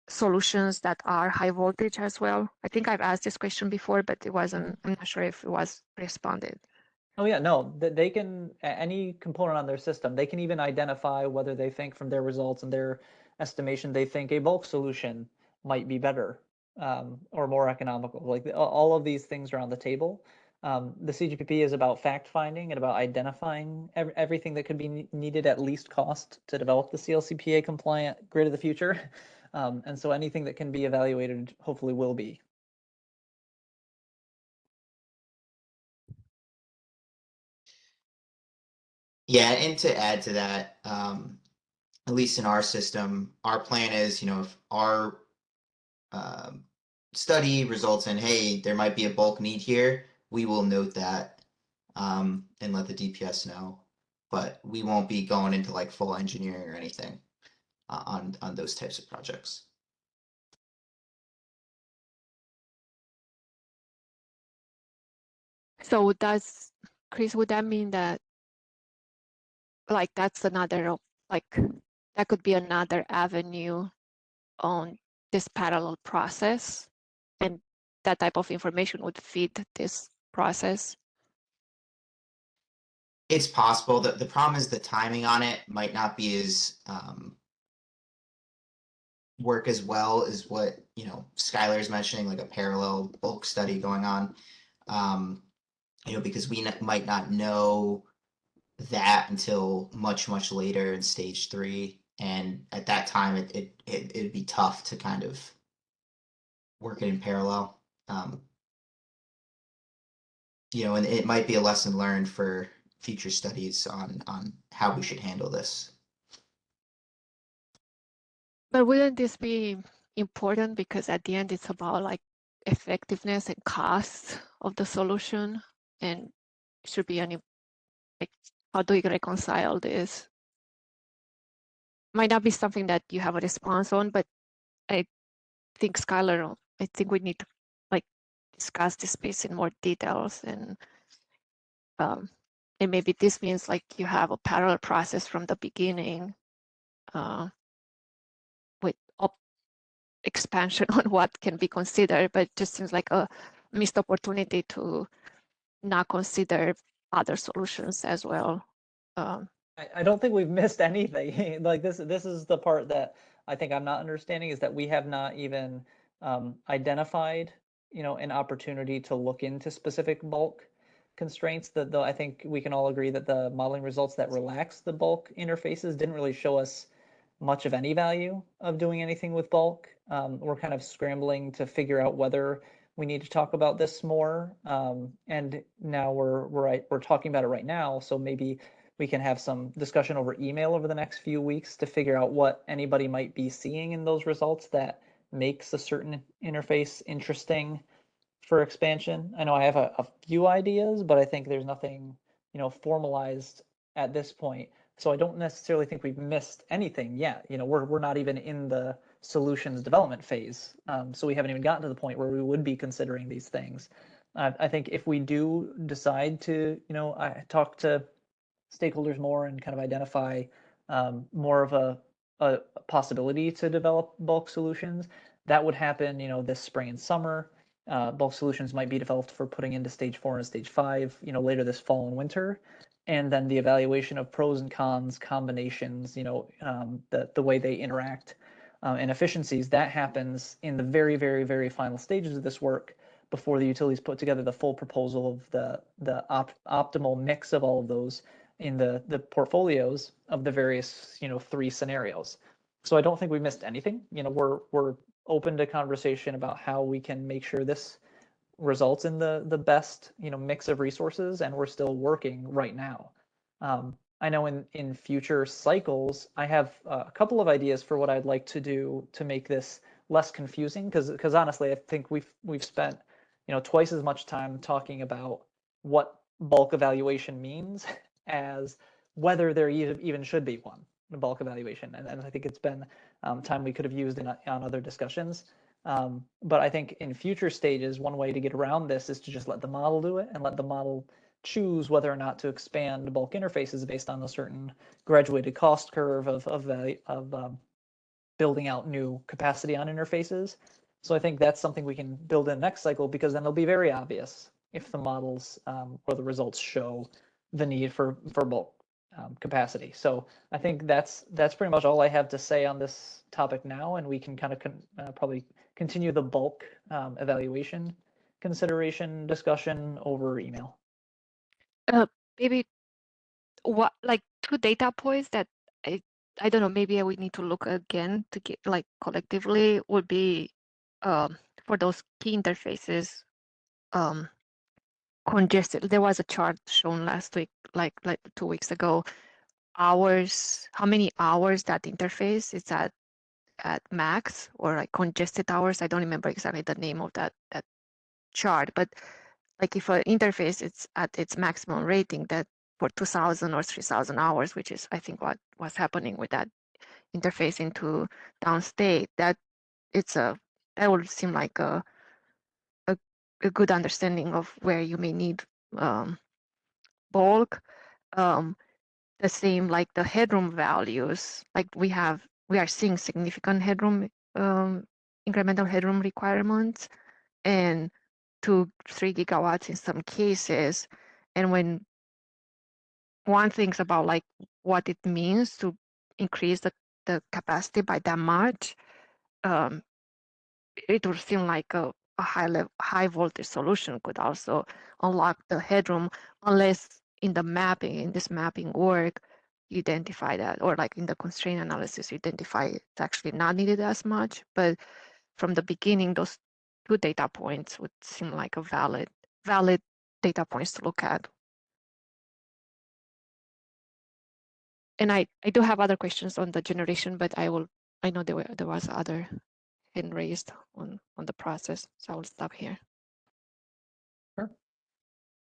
solutions that are high voltage as well? I think I've asked this question before, but I'm not sure if it was responded. Oh yeah, no, they can, any component on their system, they can even identify whether they think from their results and their estimation, they think a bulk solution might be better or more economical. Like all of these things are on the table. The CGPP is about fact finding and about identifying everything that could be needed at least cost to develop the CLCPA compliant grid of the future. And so anything that can be evaluated hopefully will be. Yeah, and to add to that, at least in our system, our plan is, if our study results in, hey, there might be a bulk need here, we will note that and let the DPS know. But we won't be going into like full engineering or anything on those types of projects. So Chris, would that mean that like that's another, like that could be another avenue on this parallel process, and that type of information would feed this process? It's possible that the problem is the timing on it might not be as work as well as what Skylar's mentioning, like a parallel bulk study going on. Because we might not know that until much later in stage 3, and at that time it'd be tough to kind of work it in parallel. And it might be a lesson learned for future studies on how we should handle this. But wouldn't this be important, because at the end it's about like effectiveness and cost of the solution, and should be like, how do you reconcile this? Might not be something that you have a response on, but I think Skylar, I think we need to like discuss this piece in more details, and maybe this means like you have a parallel process from the beginning with expansion on what can be considered, but it just seems like a missed opportunity to not consider other solutions as well. I don't think we've missed anything. Like this is the part that I think I'm not understanding, is that we have not even identified, an opportunity to look into specific bulk constraints. That though I think we can all agree that the modeling results that relax the bulk interfaces didn't really show us much of any value of doing anything with bulk. We're kind of scrambling to figure out whether we need to talk about this more. And now we're talking about it right now, so maybe we can have some discussion over email over the next few weeks to figure out what anybody might be seeing in those results that makes a certain interface interesting for expansion. I know I have a few ideas, but I think there's nothing, formalized at this point. So I don't necessarily think we've missed anything yet. We're not even in the solutions development phase. So we haven't even gotten to the point where we would be considering these things. I think if we do decide to, I talk to stakeholders more and kind of identify more of a possibility to develop bulk solutions, that would happen, this spring and summer. Bulk solutions might be developed for putting into stage 4 and stage 5, later this fall and winter. and then the evaluation of pros and cons, combinations, the way they interact, and efficiencies, that happens in the very, very, very final stages of this work before the utilities put together the full proposal of the optimal mix of all of those in the portfolios of the various 3 scenarios. So I don't think we missed anything. We're open to conversation about how we can make sure this results in the best mix of resources, and we're still working right now. I know in future cycles I have a couple of ideas for what I'd like to do to make this less confusing, because honestly I think we've spent twice as much time talking about what bulk evaluation means as whether there even should be one, a bulk evaluation, and I think it's been time we could have used on other discussions. But I think in future stages, one way to get around this is to just let the model do it and let the model choose whether or not to expand bulk interfaces based on a certain graduated cost curve of building out new capacity on interfaces. So I think that's something we can build in next cycle, because then it'll be very obvious if the models or the results show the need for bulk capacity. So I think that's pretty much all I have to say on this topic now, and we can kind of probably continue the bulk evaluation consideration discussion over email. Maybe what, like 2 data points that I don't know, maybe we need to look again to get like collectively would be for those key interfaces, congested. There was a chart shown last week, like 2 weeks ago, hours, how many hours that interface is at max, or like congested hours. I don't remember exactly the name of that chart, but like if an interface it's at its maximum rating, that for 2,000 or 3,000 hours, which is I think what was happening with that interface into downstate, that would seem like a good understanding of where you may need bulk. The same like the headroom values, like we are seeing significant headroom, incremental headroom requirements, and 2-3 gigawatts in some cases. And when one thinks about like what it means to increase the capacity by that much, it would seem like a high voltage solution could also unlock the headroom, unless in this mapping work you identify that, or like in the constraint analysis you identify it's actually not needed as much. But from the beginning, those 2 data points would seem like a valid data points to look at. And I do have other questions on the generation, but I know there was other hand raised on the process, so I will stop here. Sure.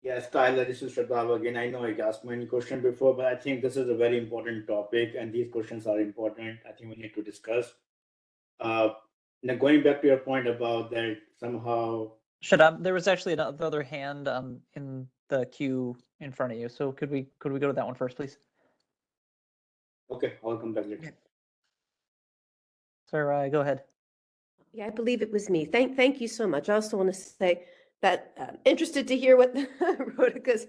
Yes, Tyler, this is Shadab again. I know I asked many questions before, but I think this is a very important topic, and these questions are important. I think we need to discuss. Now, going back to your point about that somehow. Shadab, there was actually another hand in the queue in front of you. So could we go to that one first, please? Okay, I'll come back later. Sir, go ahead. Yeah, I believe it was me. Thank you so much. I also want to say that interested to hear what Rodica's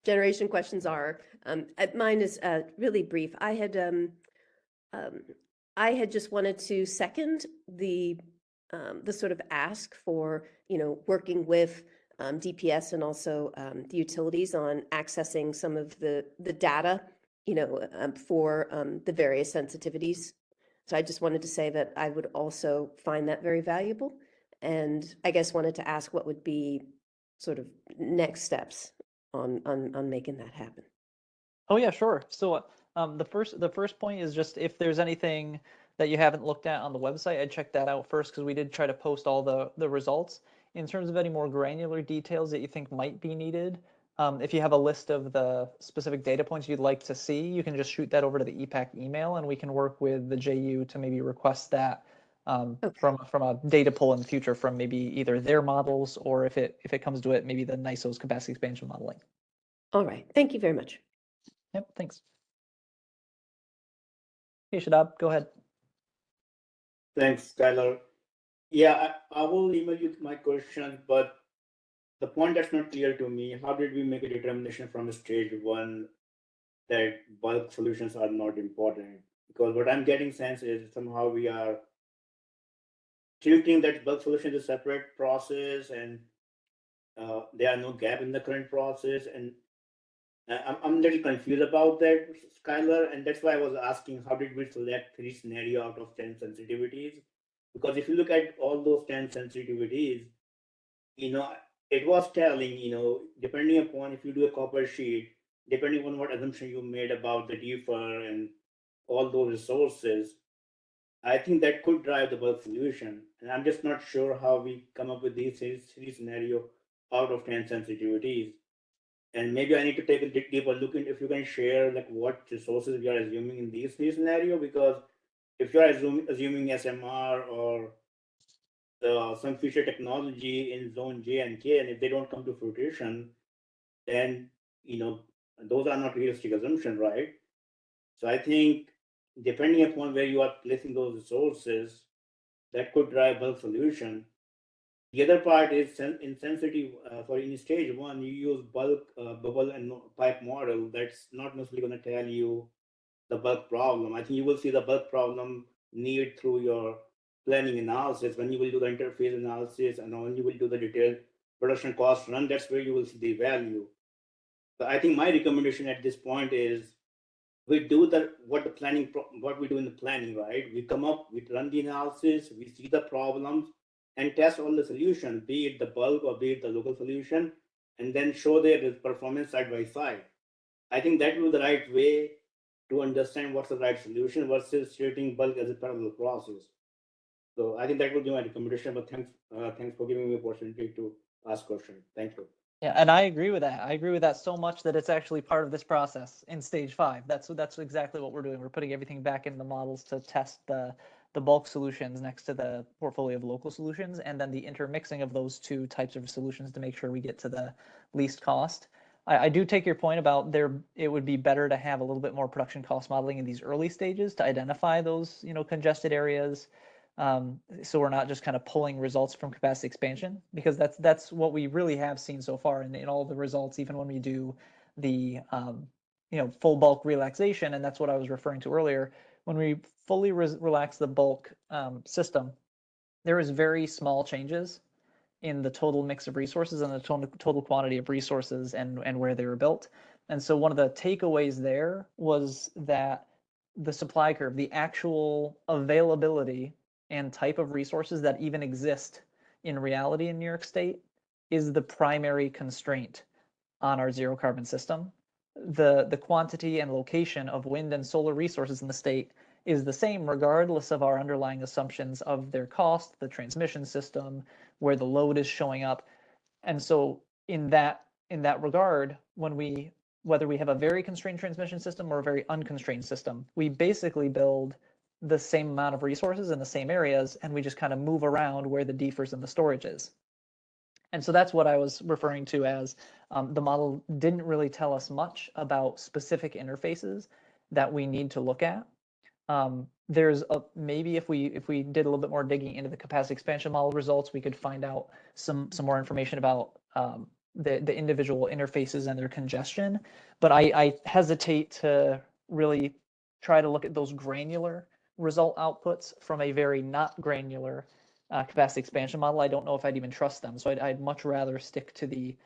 generation questions are. Mine is really brief. I had just wanted to second the sort of ask for working with DPS and also the utilities on accessing some of the data for the various sensitivities. So I just wanted to say that I would also find that very valuable, and I guess wanted to ask what would be sort of next steps on making that happen. Oh yeah, sure. So the first point is just if there's anything that you haven't looked at on the website, I'd check that out first, because we did try to post all the results. In terms of any more granular details that you think might be needed, if you have a list of the specific data points you'd like to see, you can just shoot that over to the EPPAC email, and we can work with the JU to maybe request that from a data pull in the future from maybe either their models, or if it comes to it, maybe the NISO's capacity expansion modeling. All right. Thank you very much. Yep, thanks. Hey, Shadab, go ahead. Thanks, Tyler. Yeah, I will email you my question, but the point that's not clear to me, how did we make a determination from stage one that bulk solutions are not important? Because what I'm getting sense is somehow we are treating that bulk solution as a separate process, and there are no gap in the current process. And I'm a little confused about that, Skylar, and that's why I was asking how did we select 3 scenario out of 10 sensitivities? Because if you look at all those 10 sensitivities, you know, it was telling, depending upon if you do a copper sheet, depending on what assumption you made about the defer and all those resources, I think that could drive the bulk solution. And I'm just not sure how we come up with these 3 scenario out of 10 sensitivities. And maybe I need to take a deeper look in if you can share like what resources we are assuming in these 3 scenario, because if you are assuming SMR or some future technology in zone J and K, and if they don't come to fruition, then those are not realistic assumptions, right? So I think depending upon where you are placing those resources, that could drive bulk solution. The other part is insensitive. For in stage one, you use bulk bubble and pipe model. That's not necessarily going to tell you the bulk problem. I think you will see the bulk problem need through your planning analysis when you will do the interface analysis and when you will do the detailed production cost run. That's where you will see the value. But I think my recommendation at this point is we do what we do in the planning, right? We come up, we run the analysis, we see the problems and test all the solutions, be it the bulk or be it the local solution, and then show their performance side by side. I think that will be the right way to understand what's the right solution versus treating bulk as a parallel process. So I think that would be my recommendation, but thanks for giving me the opportunity to ask questions. Thank you. Yeah, and I agree with that. I agree with that so much that it's actually part of this process in stage 5. That's exactly what we're doing. We're putting everything back in the models to test the bulk solutions next to the portfolio of local solutions, and then the intermixing of those 2 types of solutions to make sure we get to the least cost. I do take your point about it would be better to have a little bit more production cost modeling in these early stages to identify those, congested areas. So we're not just kind of pulling results from capacity expansion, because that's what we really have seen so far in all the results, even when we do the full bulk relaxation. And that's what I was referring to earlier. When we fully relax the bulk system, there is very small changes in the total mix of resources and the total quantity of resources and where they were built. And so one of the takeaways there was that the supply curve, the actual availability and type of resources that even exist in reality in New York State, is the primary constraint on our zero carbon system. The quantity and location of wind and solar resources in the state is the same regardless of our underlying assumptions of their cost, the transmission system, where the load is showing up. And so in that regard, whether we have a very constrained transmission system or a very unconstrained system, we basically build the same amount of resources in the same areas, and we just kind of move around where the defers and the storage is. And so that's what I was referring to as the model didn't really tell us much about specific interfaces that we need to look at. There's maybe if we did a little bit more digging into the capacity expansion model results, we could find out some more information about the individual interfaces and their congestion. But I hesitate to really try to look at those granular result outputs from a very not granular capacity expansion model. I don't know if I'd even trust them. So I'd much rather stick to the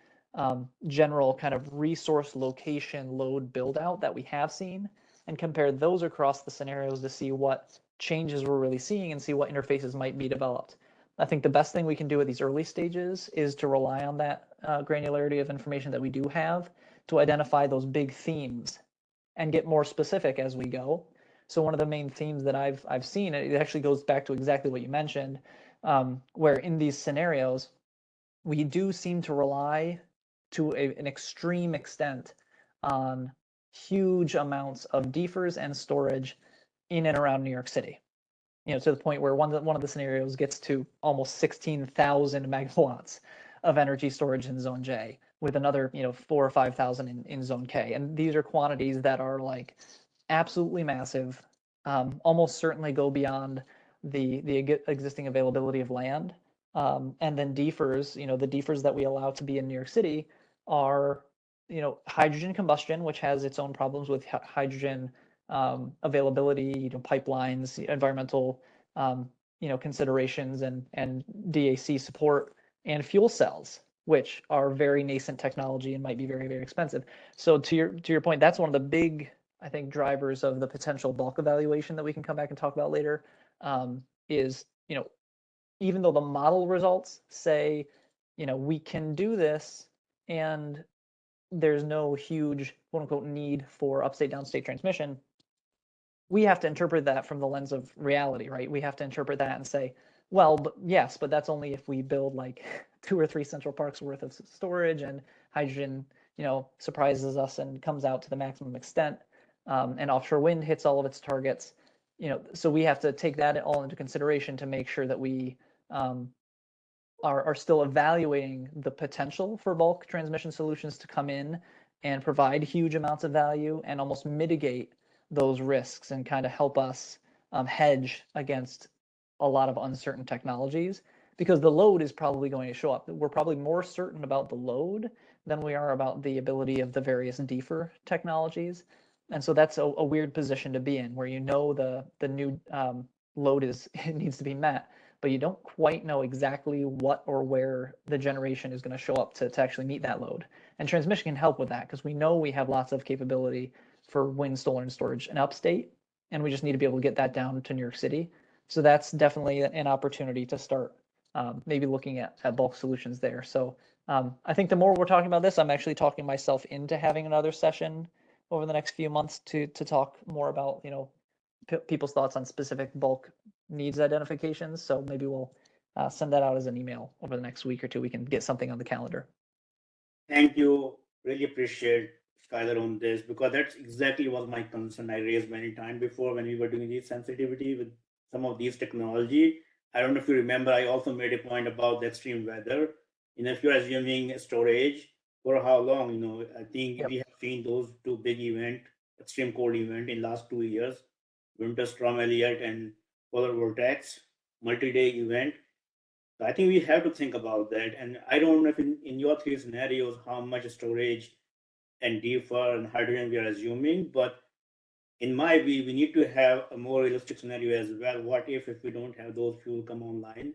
general kind of resource location load build out that we have seen, and compare those across the scenarios to see what changes we're really seeing and see what interfaces might be developed. I think the best thing we can do at these early stages is to rely on that granularity of information that we do have to identify those big themes and get more specific as we go. So one of the main themes that I've seen, it actually goes back to exactly what you mentioned, where in these scenarios, we do seem to rely to an extreme extent on huge amounts of defers and storage in and around New York City. To the point where one of the scenarios gets to almost 16,000 megawatts of energy storage in Zone J, with another 4,000 or 5,000 in Zone K. And these are quantities that are like absolutely massive, almost certainly go beyond the existing availability of land. And then DFERs, the DFERs that we allow to be in New York City are, hydrogen combustion, which has its own problems with hydrogen availability, pipelines, environmental, considerations, and DAC support, and fuel cells, which are very nascent technology and might be very, very expensive. So to your point, that's one of the big, I think, drivers of the potential bulk evaluation that we can come back and talk about later. Is even though the model results say, we can do this and there's no huge quote unquote need for upstate downstate transmission, we have to interpret that from the lens of reality, right? We have to interpret that and say, well, yes, but that's only if we build like 2 or 3 Central Parks worth of storage and hydrogen, surprises us and comes out to the maximum extent, and offshore wind hits all of its targets. So we have to take that all into consideration to make sure that we are still evaluating the potential for bulk transmission solutions to come in and provide huge amounts of value and almost mitigate those risks and kind of help us hedge against a lot of uncertain technologies, because the load is probably going to show up. We're probably more certain about the load than we are about the ability of the various DFER technologies. And so that's a weird position to be in, where the new load it needs to be met, but you don't quite know exactly what or where the generation is going to show up to actually meet that load. And transmission can help with that, because we know we have lots of capability for wind, solar, and storage in upstate, and we just need to be able to get that down to New York City. So that's definitely an opportunity to start maybe looking at bulk solutions there. So I think the more we're talking about this, I'm actually talking myself into having another session over the next few months to talk more about people's thoughts on specific bulk needs identifications. So maybe we'll send that out as an email over the next week or two. We can get something on the calendar. Thank you. Really appreciate Skylar on this, because that's exactly was my concern I raised many times before when we were doing this sensitivity with some of these technology. I don't know if you remember, I also made a point about the extreme weather. If you're assuming storage, for how long? I think we have seen those 2 big events, extreme cold event in last 2 years, Winter Storm Elliott and Polar Vortex, multi-day event. So I think we have to think about that. And I don't know if in your 3 scenarios, how much storage and DFER and hydrogen we are assuming, but in my view, we need to have a more realistic scenario as well. What if we don't have those fuel come online,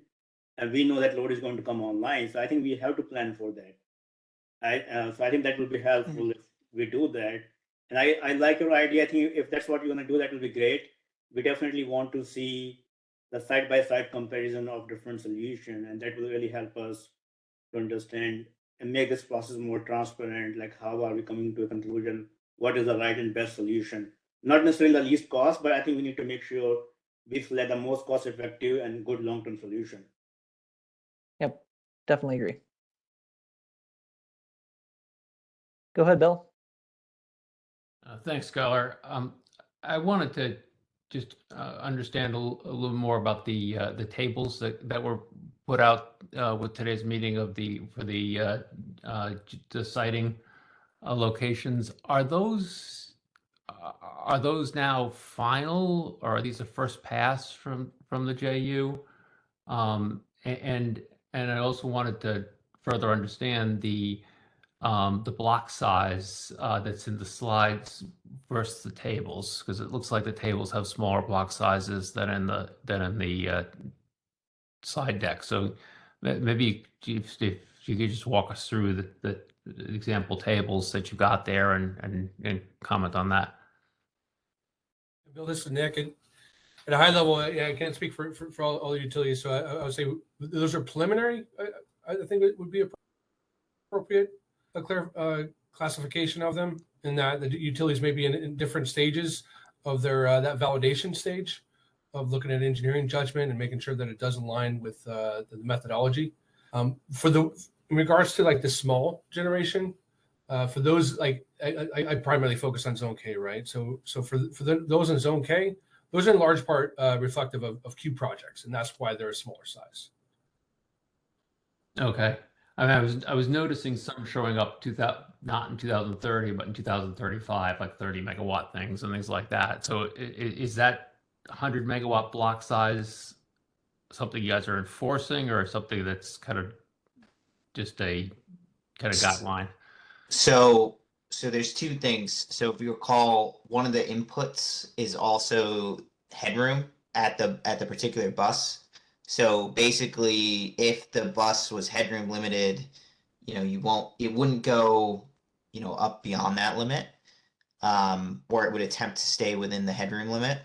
and we know that load is going to come online? So I think we have to plan for that. So I think that will be helpful if we do that. And I like your idea. I think if that's what you're going to do, that will be great. We definitely want to see the side-by-side comparison of different solutions, and that will really help us to understand and make this process more transparent. Like, how are we coming to a conclusion? What is the right and best solution? Not necessarily the least cost, but I think we need to make sure we select the most cost-effective and good long-term solution. Yep, definitely agree. Go ahead, Bill. Thanks, Skylar. I wanted to just understand a little more about the tables that were put out with today's meeting for the siting locations. Are those now final, or are these a first pass from the JU? And I also wanted to further understand the block size that's in the slides versus the tables, because it looks like the tables have smaller block sizes than in the slide deck. So maybe if you could just walk us through the example tables that you got there and comment on that. Bill, this is Nick. And at a high level, I can't speak for all the utilities, so I would say those are preliminary. I think it would be appropriate, a clear classification of them, and that the utilities may be in different stages of their that validation stage of looking at engineering judgment and making sure that it does align with the methodology. In regards to like the small generation, for those, like I primarily focus on Zone K, right? So for those in Zone K, those are in large part reflective of Q projects, and that's why they're a smaller size. Okay. I mean, I was noticing some showing up not in 2030, but in 2035, like 30 megawatt things and things like that. So is that 100 megawatt block size something you guys are enforcing, or something that's kind of just a kind of guideline? So there's two things. So if you recall, one of the inputs is also headroom at the particular bus. So basically, if the bus was headroom limited, it wouldn't go, up beyond that limit, or it would attempt to stay within the headroom limit.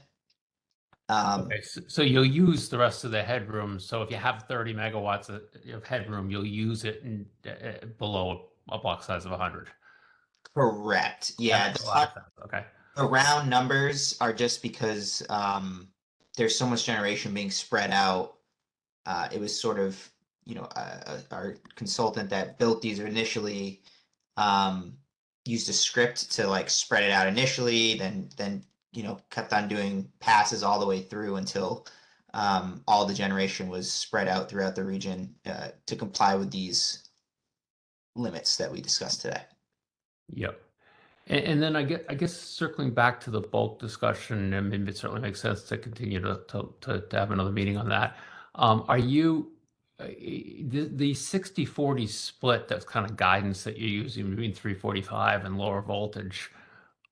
Okay, so you'll use the rest of the headroom. So if you have 30 megawatts of headroom, you'll use it below a block size of 100. Correct. Yeah. That makes a lot of sense. Okay. The round numbers are just because there's so much generation being spread out. It was sort of, our consultant that built these initially used a script to like spread it out initially, then kept on doing passes all the way through until all the generation was spread out throughout the region to comply with these limits that we discussed today. Yep. And then I guess circling back to the bulk discussion, I mean, it certainly makes sense to continue to have another meeting on that. Are you the 60-40 split, that's kind of guidance that you're using between 345 and lower voltage?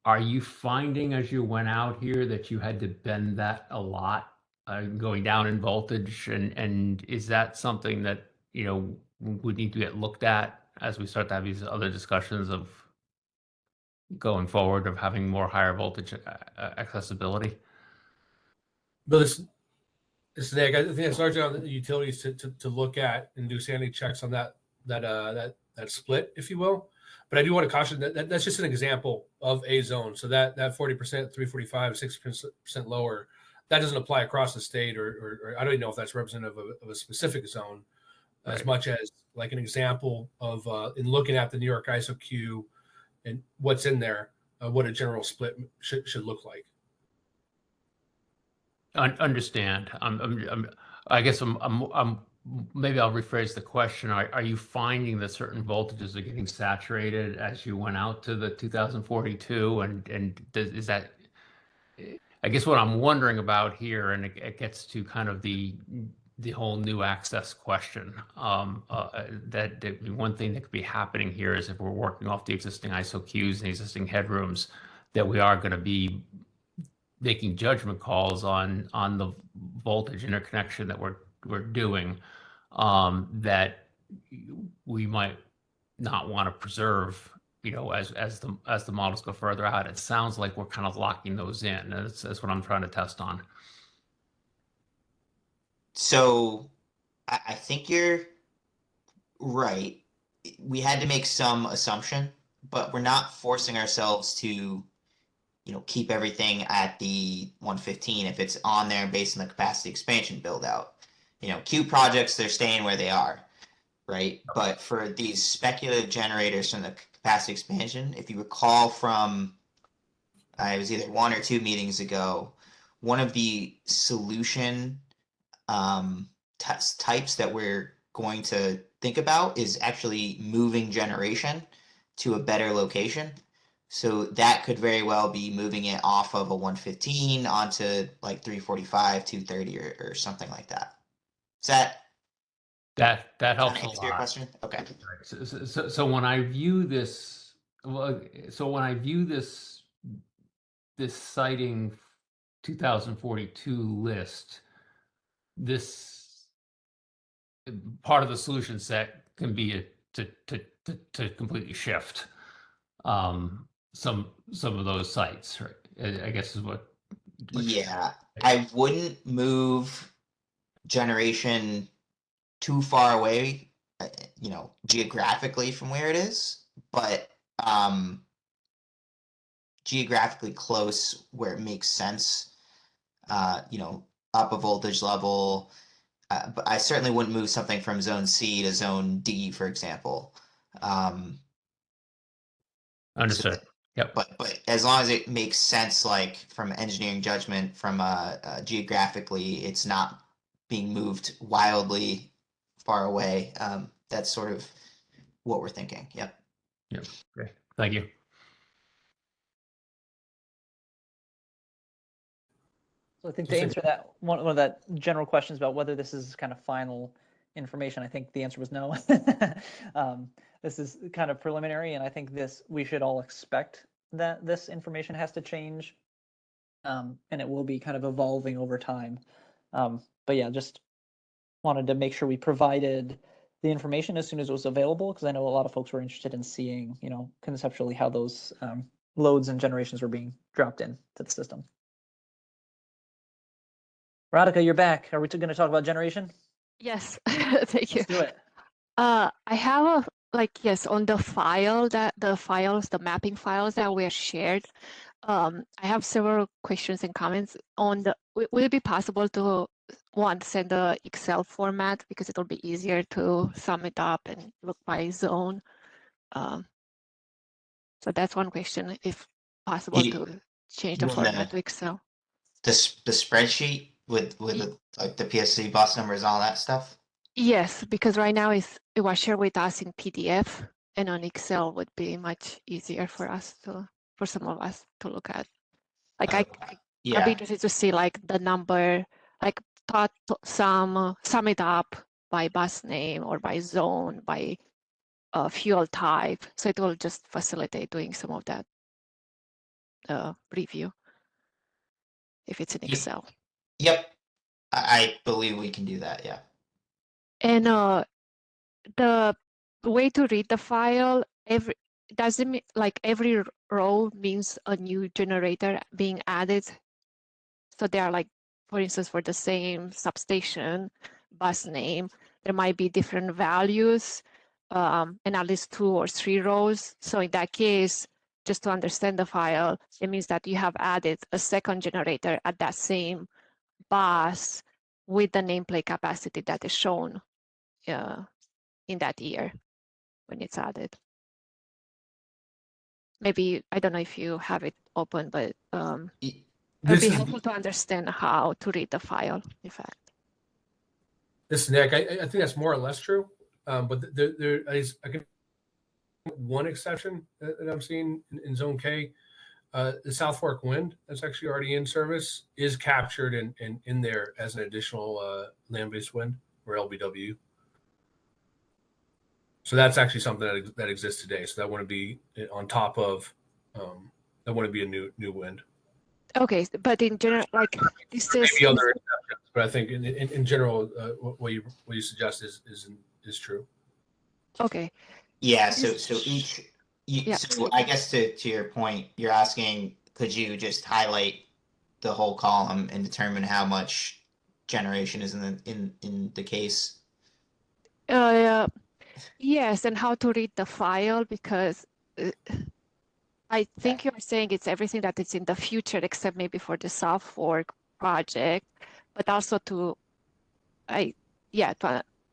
Are you finding as you went out here that you had to bend that a lot, going down in voltage, and is that something that would need to get looked at as we start to have these other discussions of going forward, of having more higher voltage accessibility? But this Nick, I think it's largely on the utilities to look at and do sanity checks on that split, if you will. But I do want to caution that that's just an example of a zone. So that 40%, 345, 60% lower, that doesn't apply across the state, or I don't even know if that's representative of a specific zone, as Right. much as like an example of in looking at the New York ISO-Q and what's in there, what a general split should look like. Understand. I guess maybe I'll rephrase the question. Are you finding that certain voltages are getting saturated as you went out to the 2042? And is that, I guess what I'm wondering about here, and it gets to kind of the whole new access question. That one thing that could be happening here is, if we're working off the existing ISO-Qs and existing headrooms, that we are going to be making judgment calls on the voltage interconnection that we're doing, that we might not want to preserve, as the models go further out. It sounds like we're kind of locking those in. That's what I'm trying to test on. So I think you're right. We had to make some assumption, but we're not forcing ourselves to keep everything at the 115 if it's on there based on the capacity expansion build out. Q projects, they're staying where they are, right? But for these speculative generators from the capacity expansion, if you recall from, it was either 1 or 2 meetings ago, one of the solution types that we're going to think about is actually moving generation to a better location. So that could very well be moving it off of a 115 onto like 345, 230, or something like that. Is that helps a answer your lot. question? Okay. So when I view this, this citing 2042 list, this part of the solution set can be to completely shift some of those sites, right? I guess is what. Yeah, I wouldn't move generation too far away, geographically from where it is, but geographically close where it makes sense, up a voltage level. But I certainly wouldn't move something from zone C to zone D, for example. Understood. Yep. But as long as it makes sense, like from engineering judgment, from geographically, it's not being moved wildly far away. That's sort of what we're thinking. Yep. Yep. Okay. Thank you. So I think Just to a- answer that one of that general questions about whether this is kind of final information, I think the answer was no. This is kind of preliminary, and I think we should all expect that this information has to change, and it will be kind of evolving over time. But yeah, just wanted to make sure we provided the information as soon as it was available, because I know a lot of folks were interested in seeing, conceptually how those loads and generations were being dropped in to the system. Radhika, you're back. Are we going to talk about generation? Yes, thank you. Let's do it. I have yes, on the file the mapping files that were shared. I have several questions and comments on will it be possible to send the Excel format, because it'll be easier to sum it up and look by zone. So that's one question, if possible to change the you mean format to Excel. The spreadsheet with the PSC bus numbers, all that stuff. Yes, because right now it was shared with us in PDF, and on Excel would be much easier for some of us to look at. Like I'd be interested to see like the number, like sum it up by bus name or by zone, by fuel type. So it will just facilitate doing some of that review if it's in Excel. Yep, I believe we can do that. Yeah. And the way to read the file, doesn't mean like every row means a new generator being added. So they are like, for instance, for the same substation bus name, there might be different values and at least 2 or 3 rows. So in that case, just to understand the file, it means that you have added a second generator at that same bus with the nameplate capacity that is shown in that year when it's added. Maybe, I don't know if you have it open, but it would be helpful to understand how to read the file, in fact. This is Nick. I think that's more or less true, but there is one exception that I'm seeing in Zone K. The South Fork wind that's actually already in service is captured in there as an additional land-based wind or LBW. So that's actually something that exists today. So that wouldn't be on top of that wouldn't be a new wind. Okay, but in general, like this is maybe other exceptions, but I think in general, what you suggest is true. Okay. Yeah. So each. So I guess to your point, you're asking, could you just highlight the whole column and determine how much generation is in the case? Yes, and how to read the file, because I think you're saying it's everything that is in the future except maybe for the South Fork project, but also to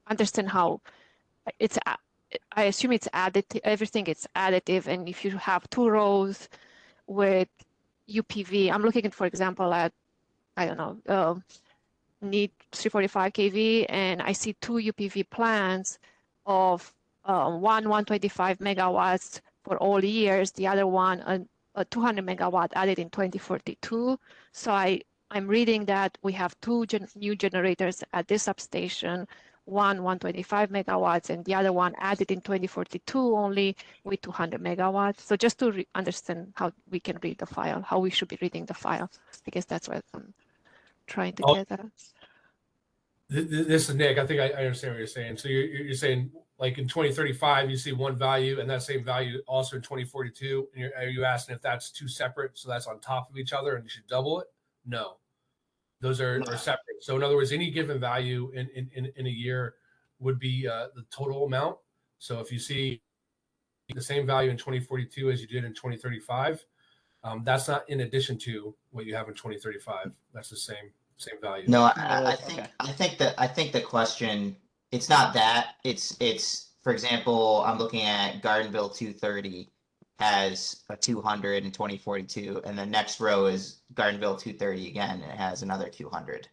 understand how it's. I assume it's additive. Everything is additive, and if you have 2 rows with UPV, I'm looking at, for example, at need 345 kV, and I see 2 UPV plants of 125 megawatts for all years, the other one a 200 megawatt added in 2042. So I'm reading that we have 2 new generators at this substation, one 125 megawatts and the other one added in 2042 only with 200 megawatts. So just to understand how we can read the file, how we should be reading the file, because that's what I'm trying to get at. This is Nick. I think I understand what you're saying. So you're saying, like, in 2035, you see one value and that same value also in 2042. And are you asking if that's 2 separate, so that's on top of each other and you should double it? No, those are separate. So in other words, any given value in a year would be the total amount. So if you see the same value in 2042 as you did in 2035, that's not in addition to what you have in 2035. That's the same value. No, I think the question, it's not that. It's for example, I'm looking at Gardenville 230 has a 200 in 2042, and the next row is Gardenville 230 again, and it has another 200.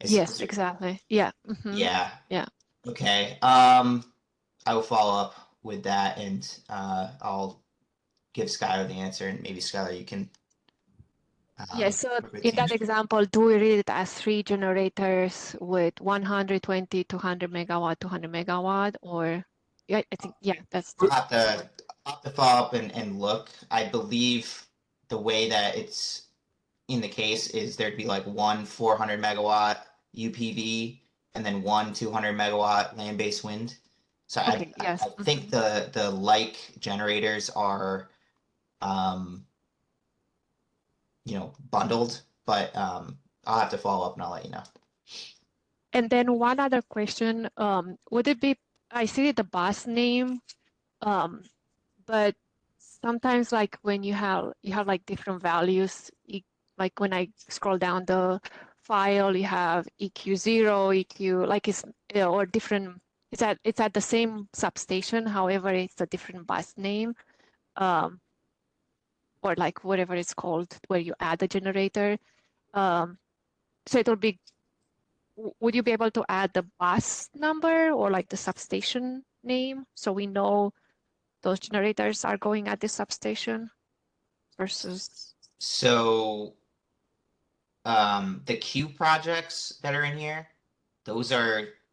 Yes, exactly. Yeah. Mm-hmm. Yeah. Okay. I will follow up with that, and I'll give Skylar the answer, and maybe Skylar, you can Yeah, so for in that change. example, do we read it as 3 generators with 120, 200 megawatt, 200 megawatt, or yeah, I think yeah, that's I'll have to follow up and look. I believe the way that it's in the case is there'd be like one 400 megawatt UPV and then one 200 megawatt land-based wind. So okay. Yes. I think the like generators are, you know, bundled, but I'll have to follow up and I'll let you know. And then one other question, would it be, I see the bus name, but sometimes like when you have like different values, like when I scroll down the file, you have EQ0, EQ, like it's or different, it's at the same substation, however, it's a different bus name, or like whatever it's called, where you add the generator. So it'll be, would you be able to add the bus number or like the substation name so we know those generators are going at this substation versus? So the Q projects that are in here,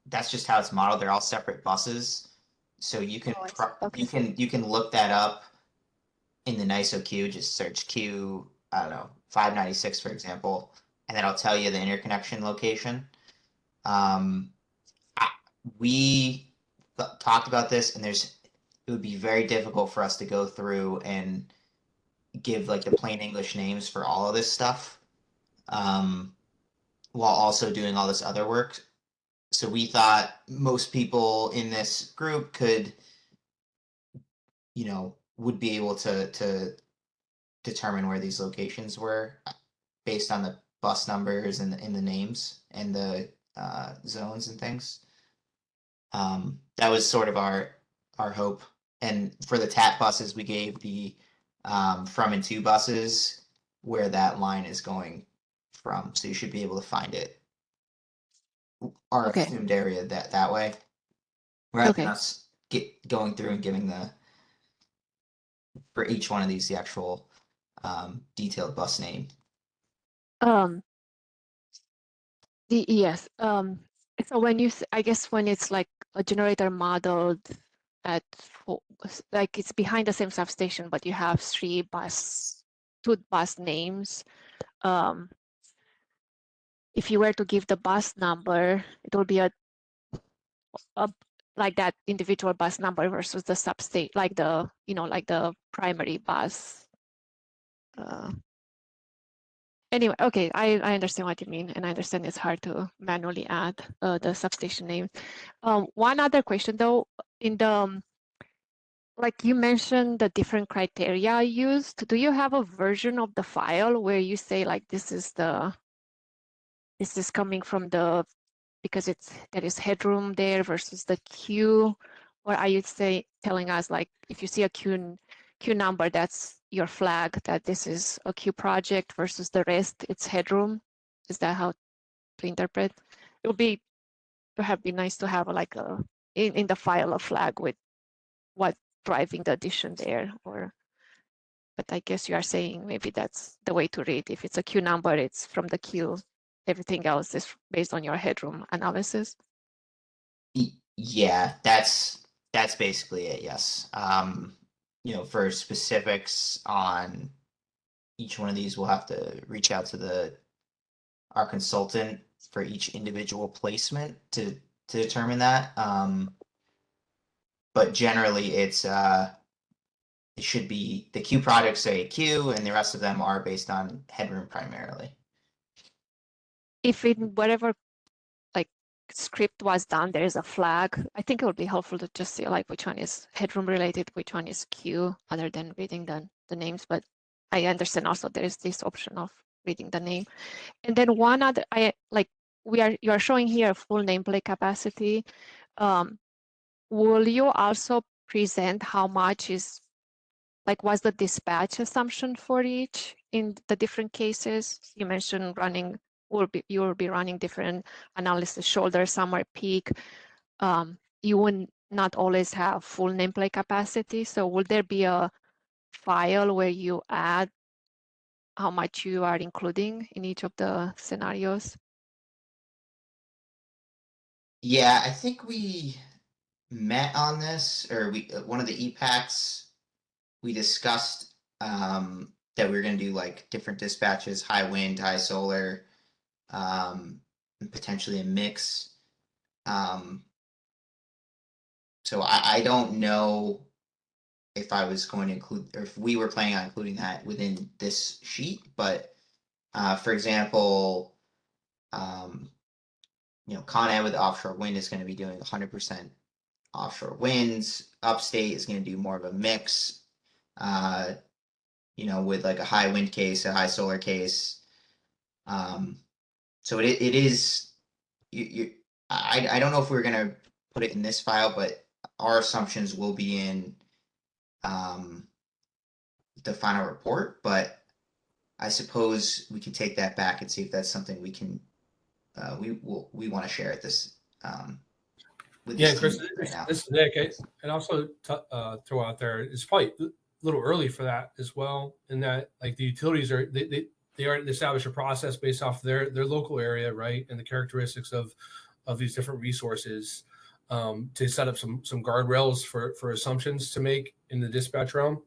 that's just how it's modeled. They're all separate buses. So you can Oh, I see. Okay. you can look that up in the NISO queue. Just search Q, I don't know, 596 for example, and then I'll tell you the interconnection location. We talked about this, and it would be very difficult for us to go through and give like the plain English names for all of this stuff, while also doing all this other work. So we thought most people in this group could, you know, would be able to determine where these locations were based on the bus numbers and the names and the zones and things. That was sort of our hope. And for the TAP buses, we gave the from and to buses where that line is going from. So you should be able to find it, our Okay. assumed area that way, rather than Okay. us going through and giving for each one of these the actual detailed bus name. Yes. So when I guess when it's like a generator modeled at like it's behind the same substation, but you have two bus names. If you were to give the bus number, it will be a like that individual bus number versus the substate, like the like the primary bus. Anyway, okay, I understand what you mean, and I understand it's hard to manually add the substation name. One other question though, in the like you mentioned the different criteria used. Do you have a version of the file where you say like this is coming from because there is headroom there versus the queue, or are you telling us like if you see a queue number, that's your flag that this is a queue project versus the rest it's headroom? Is that how to interpret? It would be perhaps be nice to have like in the file a flag with what driving the addition there, but I guess you are saying maybe that's the way to read. If it's a queue number, it's from the queue. Everything else is based on your headroom analysis. Yeah, that's basically it. Yes. You know, for specifics on each one of these, we'll have to reach out to our consultant for each individual placement to determine that. But generally, it should be the queue projects say queue, and the rest of them are based on headroom primarily. If in whatever like script was done, there is a flag, I think it would be helpful to just see like which one is headroom related, which one is queue, other than reading the names. But I understand also there is this option of reading the name. And then one other, you are showing here full nameplate capacity. Will you also present how much is, like, what's the dispatch assumption for each in the different cases? You mentioned you will be running different analysis, shoulder, summer, peak. You would not always have full nameplate capacity. So will there be a file where you add how much you are including in each of the scenarios? Yeah, I think we met on this, or we one of the EPPACs we discussed that we were going to do like different dispatches, high wind, high solar, and potentially a mix. So I don't know if I was going to include, or if we were planning on including that within this sheet, but for example, Con Ed with offshore wind is going to be doing 100% offshore winds. Upstate is going to do more of a mix, with like a high wind case, a high solar case. So it is, I don't know if we're going to put it in this file, but our assumptions will be in the final report, but I suppose we can take that back and see if that's something we can we want to share at this with Yeah, this Chris, team right now. this is Nick. And also throw out there, it's probably a little early for that as well. In that, like the utilities are they already establish a process based off their local area, right, and the characteristics of these different resources to set up some guardrails for assumptions to make in the dispatch realm.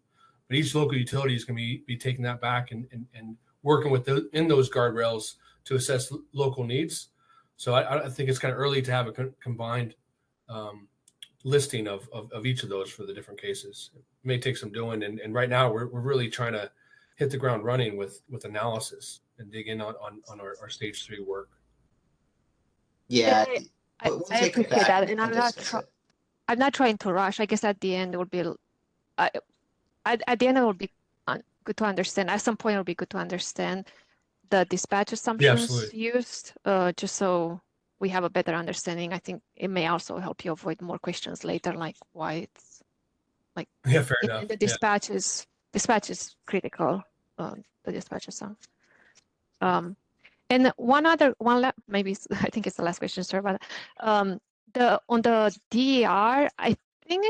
But each local utility is going to be taking that back and working with in those guardrails to assess local needs. So I think it's kind of early to have a combined listing of each of those for the different cases. It may take some doing, and right now we're really trying to hit the ground running with analysis and dig in on our stage 3 work. Yeah, I we'll take it appreciate back that, and and discuss it. I'm not trying to rush. I guess at the end it would be, at the end it would be good to understand. At some point, it would be good to understand the dispatch assumptions absolutely. used, just so we have a better understanding. I think it may also help you avoid more questions later, like why it's like Fair enough. the dispatch is critical. The dispatch assumption. And maybe I think it's the last question, sir. But on the DER, I think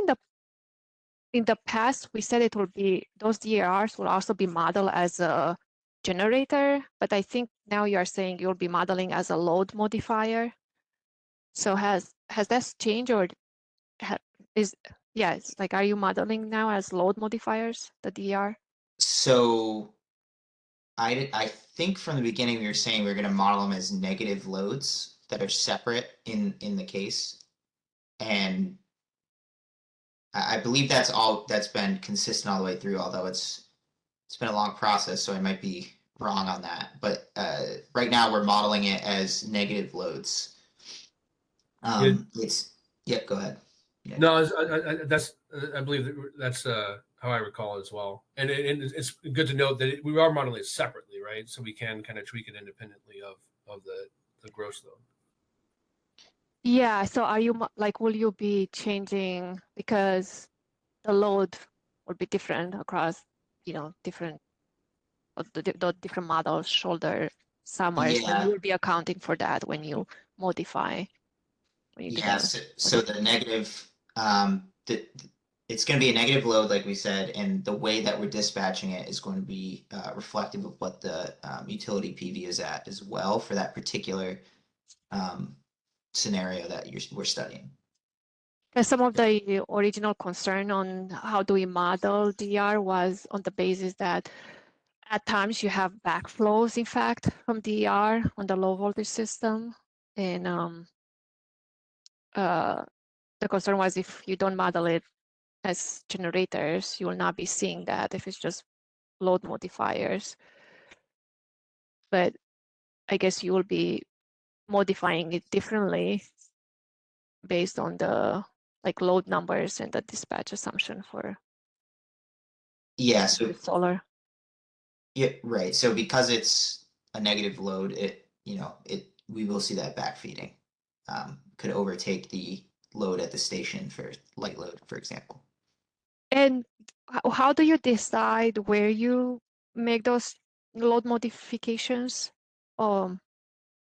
in the past we said it will be those DERs will also be modeled as a generator, but I think now you are saying you'll be modeling as a load modifier. So has that changed, or it's like, are you modeling now as load modifiers, the DER? So I think from the beginning we were saying we are going to model them as negative loads that are separate in the case, and I believe that's been consistent all the way through. Although it's been a long process, so I might be wrong on that. But right now we're modeling it as negative loads. Go ahead. Yeah. No, I believe that's how I recall it as well. And it's good to note that we are modeling it separately, right? So we can kind of tweak it independently of the gross load. Yeah. So are you will you be changing, because the load will be different across, different the different models, shoulder, summers, and Yeah. you will be accounting for that when you modify. So the negative, it's going to be a negative load, like we said, and the way that we're dispatching it is going to be reflective of what the utility PV is at as well for that particular scenario that we're studying. And some of the original concern on how do we model DER was on the basis that at times you have backflows, in fact, from DER on the low voltage system. And the concern was if you don't model it as generators, you will not be seeing that if it's just load modifiers. But I guess you will be modifying it differently based on the load numbers and the dispatch assumption for So solar. Yeah, right. So because it's a negative load, we will see that backfeeding could overtake the load at the station for light load, for example. And how do you decide where you make those load modifications?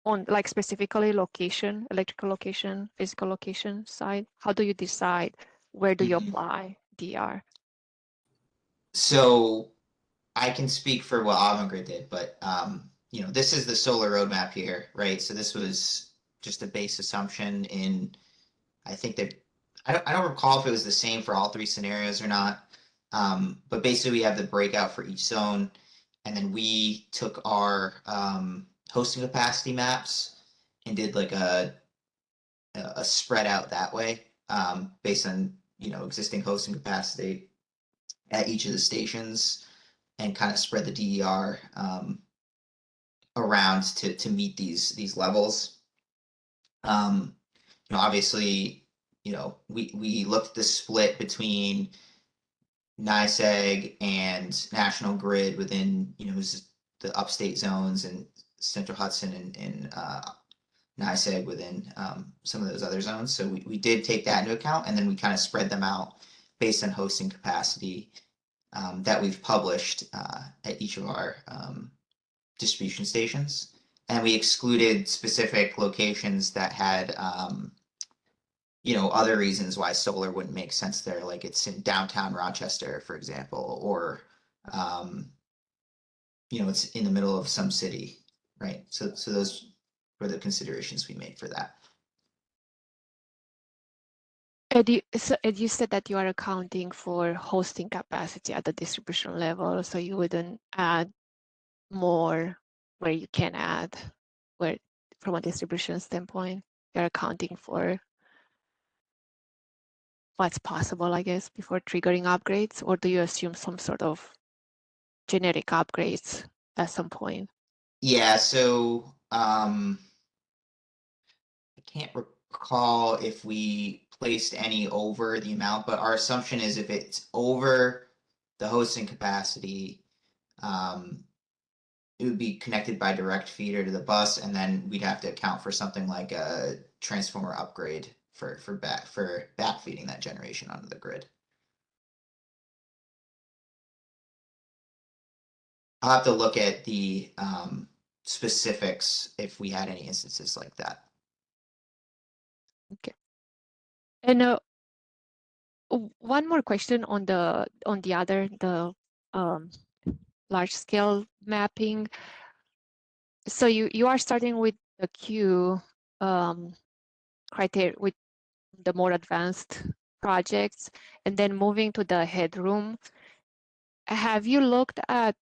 On specifically location, electrical location, physical location side? How do you decide where do you apply DR? So I can speak for what Avangrid did, but you know, this is the solar roadmap here, right? So this was just a base assumption in, I think that, I don't recall if it was the same for all 3 scenarios or not. But basically we have the breakout for each zone, and then we took our hosting capacity maps and did like a spread out that way, based on, you know, existing hosting capacity at each of the stations, and kind of spread the DER around to meet these levels. You know, obviously, you know, we looked at the split between NYSEG and National Grid within, you know, the upstate zones, and Central Hudson and NYSEG within some of those other zones. So we did take that into account, and then we kind of spread them out based on hosting capacity that we've published at each of our distribution stations. And we excluded specific locations that had, you know, other reasons why solar wouldn't make sense there, like it's in downtown Rochester, for example, or, you know, it's in the middle of some city, right? So those were the considerations we made for that. Ed, you said that you are accounting for hosting capacity at the distribution level, so you wouldn't add more where you can add, where from a distribution standpoint, you're accounting for what's possible, I guess, before triggering upgrades, or do you assume some sort of generic upgrades at some point? Yeah, so I can't recall if we placed any over the amount, but our assumption is if it's over the hosting capacity, it would be connected by direct feeder to the bus, and then we'd have to account for something like a transformer upgrade for backfeeding that generation onto the grid. I'll have to look at the specifics if we had any instances like that. Okay. And one more question on the large scale mapping. So you are starting with the Q criteria with the more advanced projects, and then moving to the headroom. Have you looked at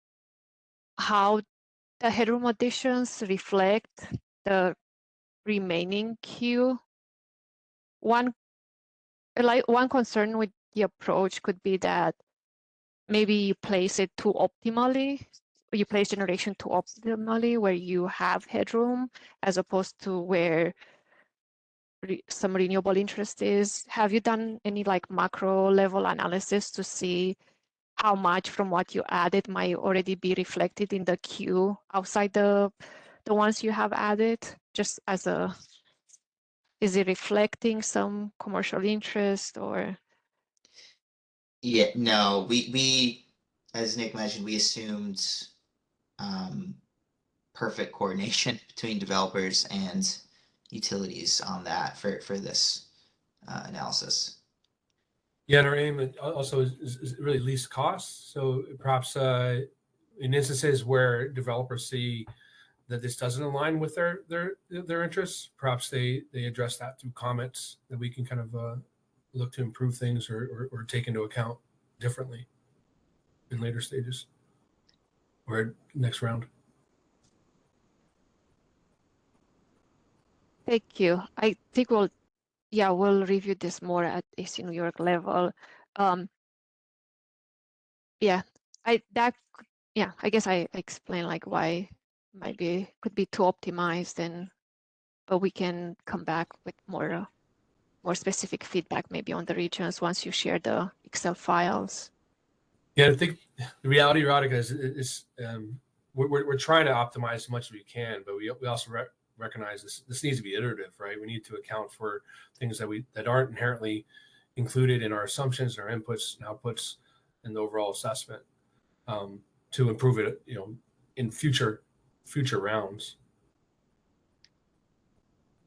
how the headroom additions reflect the remaining queue? One concern with the approach could be that maybe you place it too optimally, or you place generation too optimally where you have headroom, as opposed to where some renewable interest is. Have you done any like macro level analysis to see how much from what you added might already be reflected in the queue outside the ones you have added? Just as a, is it reflecting some commercial interest or? Yeah, no, we as Nick mentioned, we assumed perfect coordination between developers and utilities on that for this analysis. Yeah, and our aim also is really least costs. So perhaps in instances where developers see that this doesn't align with their interests, perhaps they address that through comments that we can kind of look to improve things or take into account differently in later stages or next round. Thank you. I think we'll review this more at AC New York level. I guess I explained like why could be too optimized, but we can come back with more specific feedback maybe on the regions once you share the Excel files. Yeah, I think the reality, Radhika, is we're trying to optimize as much as we can, but we also recognize this needs to be iterative, right? We need to account for things that aren't inherently included in our assumptions, our inputs and outputs, and the overall assessment to improve it, you know, in future rounds.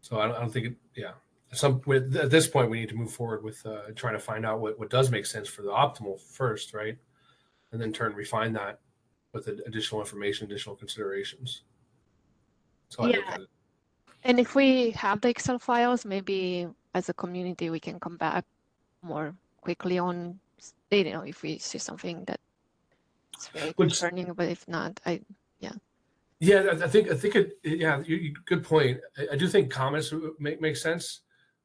So I don't think at this point we need to move forward with trying to find out what does make sense for the optimal first, right? And then refine that with additional information, additional considerations. That's how I look Yeah. at it. And if we have the Excel files, maybe as a community, we can come back more quickly on, if we see something that's very concerning, but if not, Yeah, I think it. Yeah, good point. I do think comments make sense,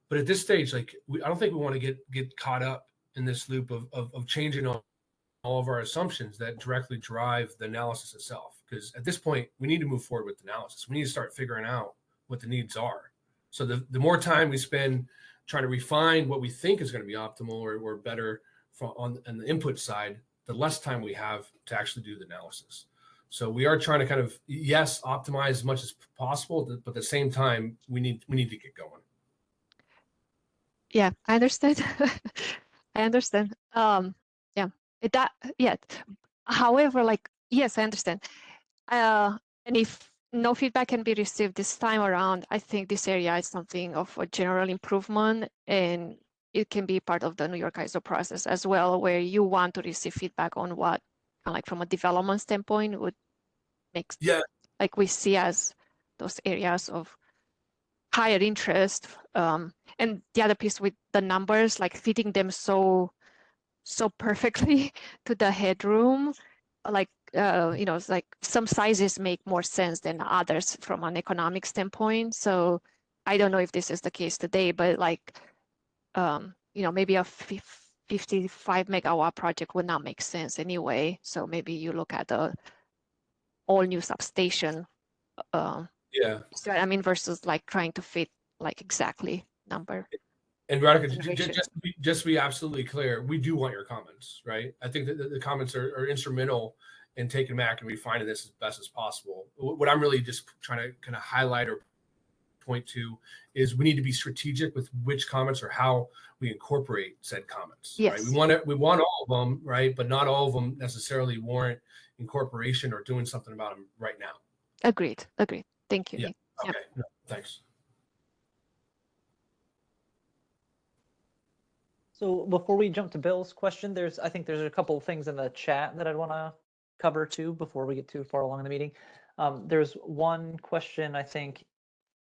but at this stage, like I don't think we want to get caught up in this loop of changing all of our assumptions that directly drive the analysis itself. Because at this point, we need to move forward with the analysis. We need to start figuring out what the needs are. So the more time we spend trying to refine what we think is going to be optimal or better on the input side, the less time we have to actually do the analysis. So we are trying to kind of, yes, optimize as much as possible, but at the same time, we need to get going. Yeah, I understand. I understand. However, like, yes, I understand. And if no feedback can be received this time around, I think this area is something of a general improvement, and it can be part of the New York ISO process as well, where you want to receive feedback on what, like from a development standpoint, would make, like we see as those areas of higher interest. And the other piece with the numbers, like fitting them so perfectly to the headroom, like it's like some sizes make more sense than others from an economic standpoint. So I don't know if this is the case today, but like maybe a 55 megawatt project would not make sense anyway. So maybe you look at the all new substation. I mean, versus like trying to fit like exactly number. And Radhika, just to be absolutely clear, we do want your comments, right? I think that the comments are instrumental in taking back and refining this as best as possible. What I'm really just trying to kind of highlight or point to is we need to be strategic with which comments or how we incorporate said comments. Yes. Right? We want all of them, right? But not all of them necessarily warrant incorporation or doing something about them right now. Agreed. Thank you. Yeah. Nick. Okay. No, thanks. So before we jump to Bill's question, I think there's a couple of things in the chat that I'd want to cover too before we get too far along in the meeting. There's one question, I think,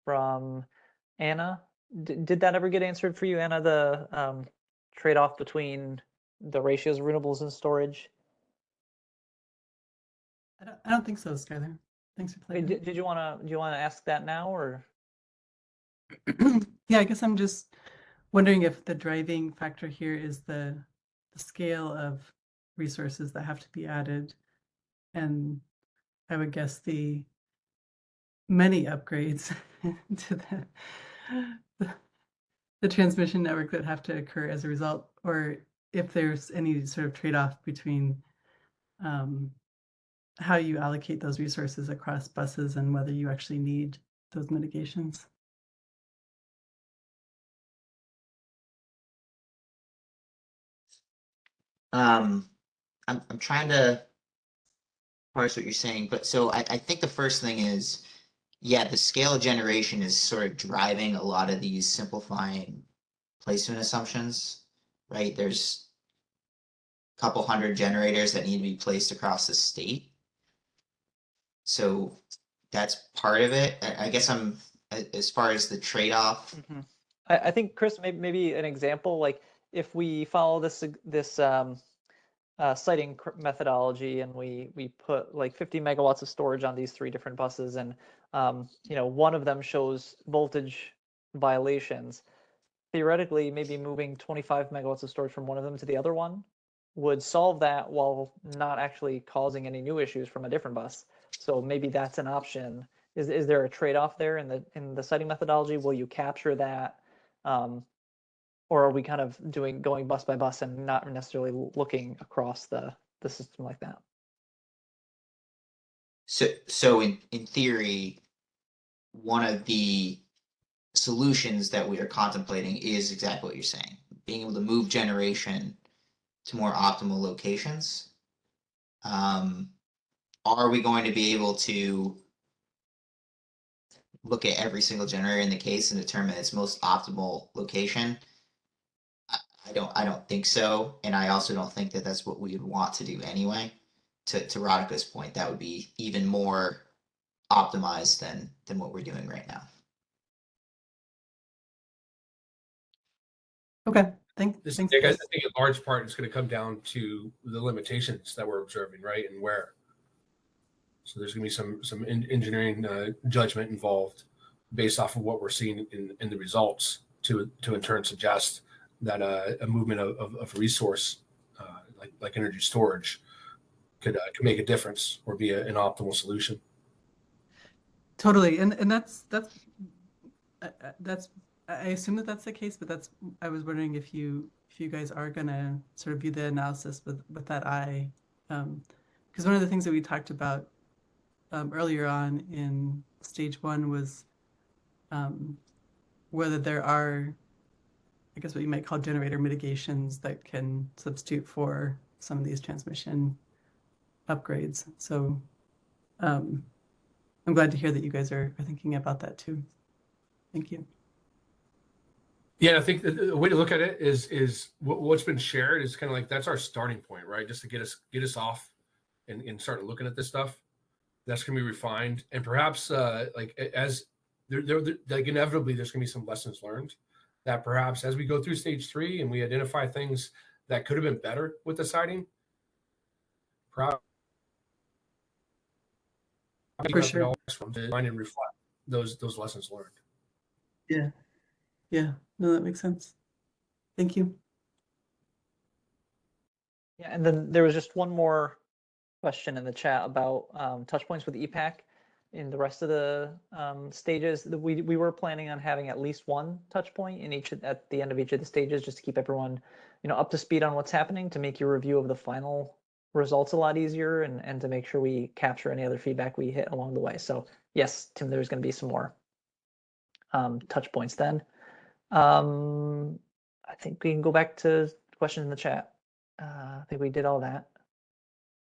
from Anna. Did that ever get answered for you, Anna, the trade-off between the ratios of renewables and storage? I don't think so, Skylar. Thanks for playing. Do you want to ask that now, or? Yeah, I guess I'm just wondering if the driving factor here is the scale of resources that have to be added, and I would guess the many upgrades to the transmission network that have to occur as a result, or if there's any sort of trade-off between how you allocate those resources across buses and whether you actually need those mitigations. I'm trying to parse what you're saying, but so I think the first thing is, yeah, the scale of generation is sort of driving a lot of these simplifying placement assumptions, right? There's a couple hundred generators that need to be placed across the state. So that's part of it. I guess as far as the trade-off. Mm-hmm. I think, Chris, maybe an example, like if we follow this siting methodology and we put like 50 megawatts of storage on these 3 different buses, and one of them shows voltage violations, theoretically maybe moving 25 megawatts of storage from one of them to the other one would solve that while not actually causing any new issues from a different bus. So maybe that's an option. Is there a trade-off there in the siting methodology? Will you capture that? Or are we kind of going bus by bus and not necessarily looking across the system like that? So in theory, one of the solutions that we are contemplating is exactly what you're saying, being able to move generation to more optimal locations. Are we going to be able to look at every single generator in the case and determine its most optimal location? I don't think so, and I also don't think that that's what we would want to do anyway. to Radhika's point, that would be even more optimized than what we're doing right now. Okay, I thanks. think in large part it's going to come down to the limitations that we're observing, right, and where. So there's going to be some engineering judgment involved based off of what we're seeing in the results to in turn suggest that a movement of a resource like energy storage could make a difference or be an optimal solution. Totally, and that's I assume that that's the case, but I was wondering if you guys are gonna sort of view the analysis with that eye, because one of the things that we talked about earlier on in stage 1 was whether there are, I guess, what you might call generator mitigations that can substitute for some of these transmission upgrades. So I'm glad to hear that you guys are thinking about that too. Thank you. Yeah, I think the way to look at it is what's been shared is kind of like that's our starting point, right? Just to get us off and start looking at this stuff. That's going to be refined, and perhaps like as like inevitably there's going to be some lessons learned that perhaps as we go through stage 3 and we identify things that could have been better with the siding, perhaps For sure. and reflect those lessons learned. Yeah, no, that makes sense. Thank you. Yeah, and then there was just one more question in the chat about touch points with EPPAC in the rest of the stages. We were planning on having at least one touch point in at the end of each of the stages, just to keep everyone, up to speed on what's happening, to make your review of the final results a lot easier, and to make sure we capture any other feedback we hit along the way. So yes, Tim, there's going to be some more touch points then. I think we can go back to questions in the chat. I think we did all that.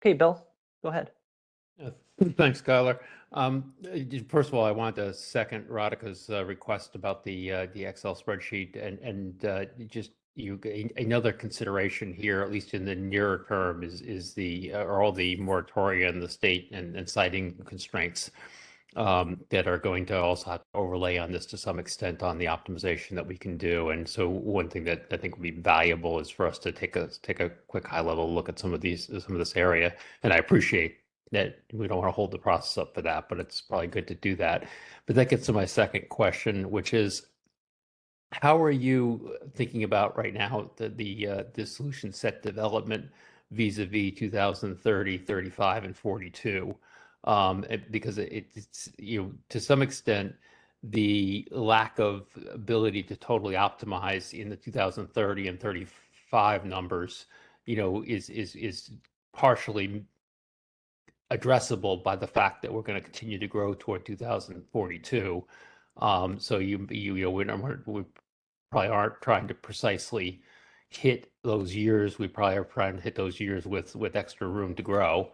Okay, Bill, go ahead. Thanks, Skylar. First of all, I want to second Radhika's request about the Excel spreadsheet, and just another consideration here, at least in the nearer term, is are all the moratoria in the state and siting constraints that are going to also have to overlay on this to some extent on the optimization that we can do. And so one thing that I think would be valuable is for us to take a quick high level look at some of this area. And I appreciate that we don't want to hold the process up for that, but it's probably good to do that. But that gets to my second question, which is, how are you thinking about right now the solution set development vis-a-vis 2030, 35, and 42? Because it's to some extent the lack of ability to totally optimize in the 2030 and 35 numbers, is partially addressable by the fact that we're going to continue to grow toward 2042. So we probably aren't trying to precisely hit those years. We probably are trying to hit those years with extra room to grow.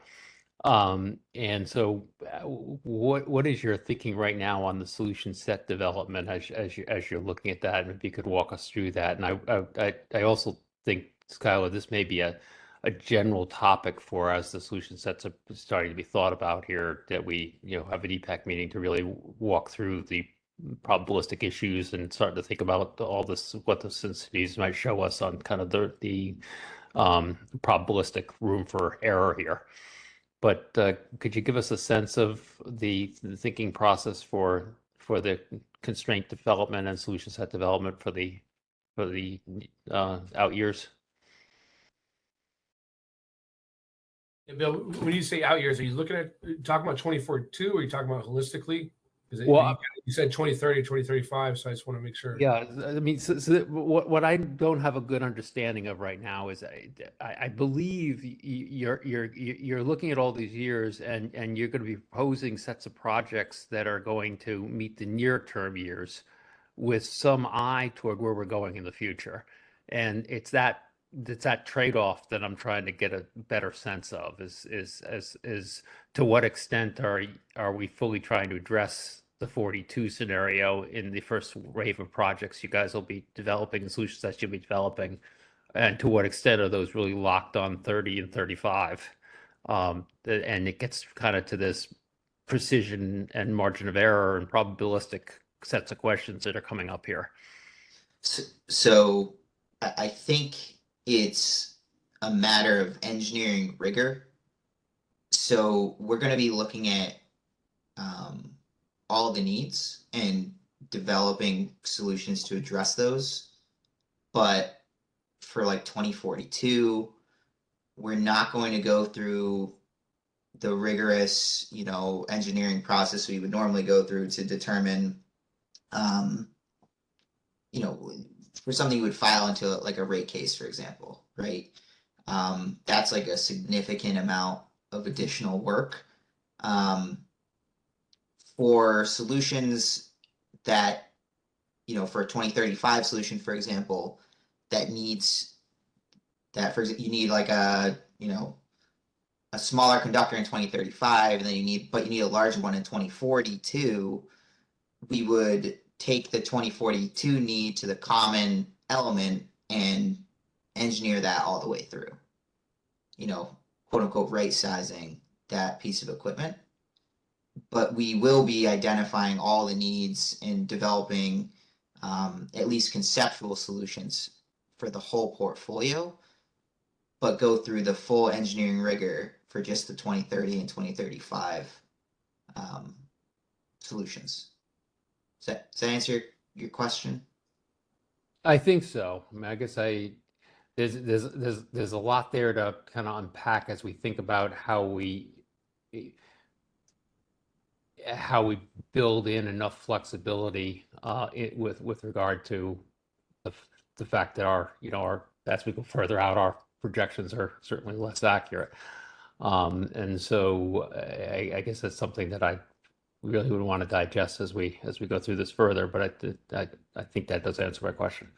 And so what is your thinking right now on the solution set development as you're looking at that? And if you could walk us through that. And I also think, Skylar, this may be a general topic for as the solution sets are starting to be thought about here, that we have an EPPAC meeting to really walk through the probabilistic issues and start to think about all this, what the sensitivities might show us on kind of the probabilistic room for error here. But could you give us a sense of the thinking process for the constraint development and solution set development for the out years? Yeah, Bill, when you say out years, are you talking about 2042, or are you talking about holistically? Because you said 2030, 2035, so I just want to make sure. Yeah, I mean, so what I don't have a good understanding of right now is I believe you're looking at all these years, and you're going to be proposing sets of projects that are going to meet the near term years with some eye toward where we're going in the future. And it's that trade-off that I'm trying to get a better sense of is to what extent are we fully trying to address the 42 scenario in the first wave of projects you guys will be developing, the solutions that you'll be developing, and to what extent are those really locked on 30 and 35? And it gets kind of to this precision and margin of error and probabilistic sets of questions that are coming up here. So I think it's a matter of engineering rigor. So we're going to be looking at all the needs and developing solutions to address those. But for like 2042, we're not going to go through the rigorous, engineering process we would normally go through to determine, for something you would file into like a rate case, for example, right? That's like a significant amount of additional work. For solutions that, for a 2035 solution, for example, that needs that, for example, you need like a smaller conductor in 2035, and then you need a larger one in 2042. We would take the 2042 need to the common element and engineer that all the way through, quote unquote, right sizing that piece of equipment. But we will be identifying all the needs and developing at least conceptual solutions for the whole portfolio, but go through the full engineering rigor for just the 2030 and 2035 solutions. Does that answer your question? I think so. I mean, I guess there's a lot there to kind of unpack as we think about how we build in enough flexibility with regard to the fact that our as we go further out, our projections are certainly less accurate. And so I guess that's something that I really would want to digest as we go through this further. But I think that does answer my question.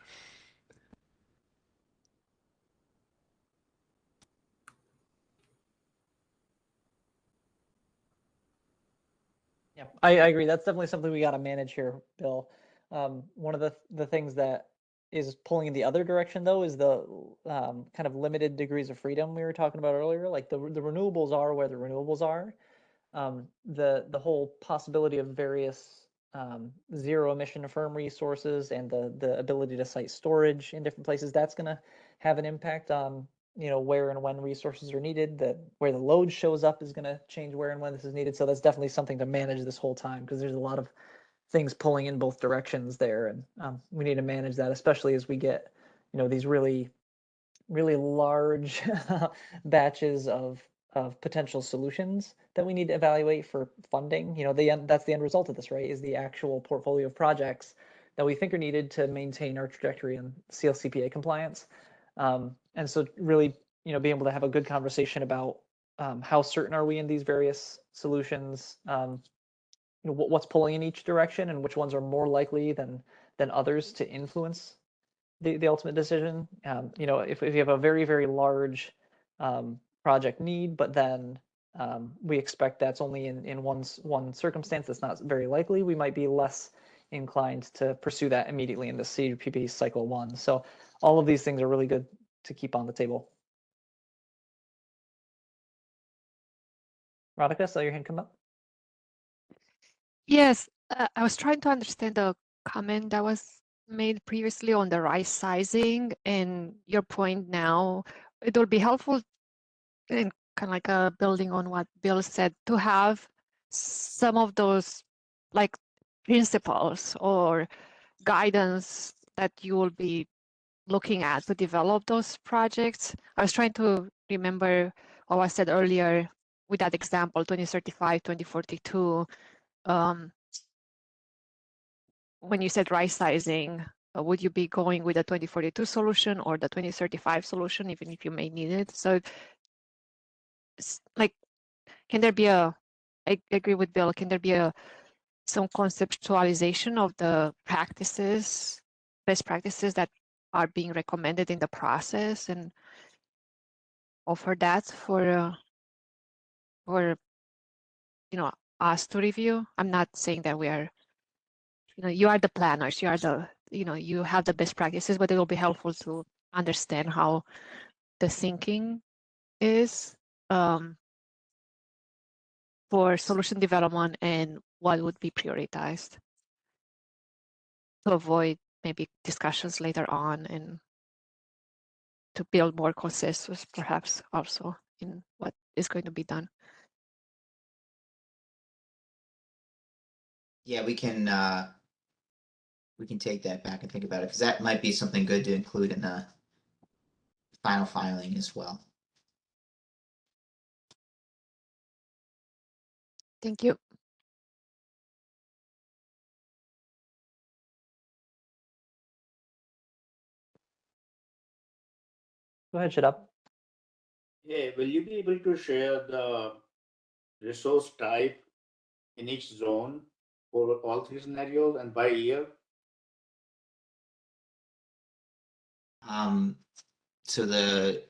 Yeah, I agree. That's definitely something we got to manage here, Bill. One of the things that is pulling in the other direction, though, is the kind of limited degrees of freedom we were talking about earlier. Like the renewables are where the renewables are. The whole possibility of various zero emission firm resources and the ability to site storage in different places, that's going to have an impact on where and when resources are needed. That where the load shows up is going to change where and when this is needed. So that's definitely something to manage this whole time, because there's a lot of things pulling in both directions there, and we need to manage that, especially as we get these really large batches of potential solutions that we need to evaluate for funding. That's the end result of this, right? Is the actual portfolio of projects that we think are needed to maintain our trajectory in CLCPA compliance. And so really, being able to have a good conversation about how certain are we in these various solutions, what's pulling in each direction and which ones are more likely than others to influence the ultimate decision. If you have a very, very large project need, but then we expect that's only in one circumstance that's not very likely, we might be less inclined to pursue that immediately in the CPP cycle 1. So all of these things are really good to keep on the table. Radhika, saw your hand come up. Yes, I was trying to understand the comment that was made previously on the right sizing and your point now. It will be helpful and kind of like building on what Bill said, to have some of those like principles or guidance that you will be looking at to develop those projects. I was trying to remember what I said earlier with that example, 2035, 2042. When you said right sizing, would you be going with the 2042 solution or the 2035 solution, even if you may need it? So like, can there be I agree with Bill, can there be some conceptualization of the practices, best practices that are being recommended in the process, and offer that for us to review? I'm not saying that we are, you are the planners, you are the, you have the best practices, but it will be helpful to understand how the thinking is. for solution development and what would be prioritized to avoid maybe discussions later on and to build more consensus perhaps also in what is going to be done. Yeah, we can take that back and think about it because that might be something good to include in the final filing as well. Thank you. Go ahead, Shadab. Hey, will you be able to share the resource type in each zone for all three scenarios and by year? So the,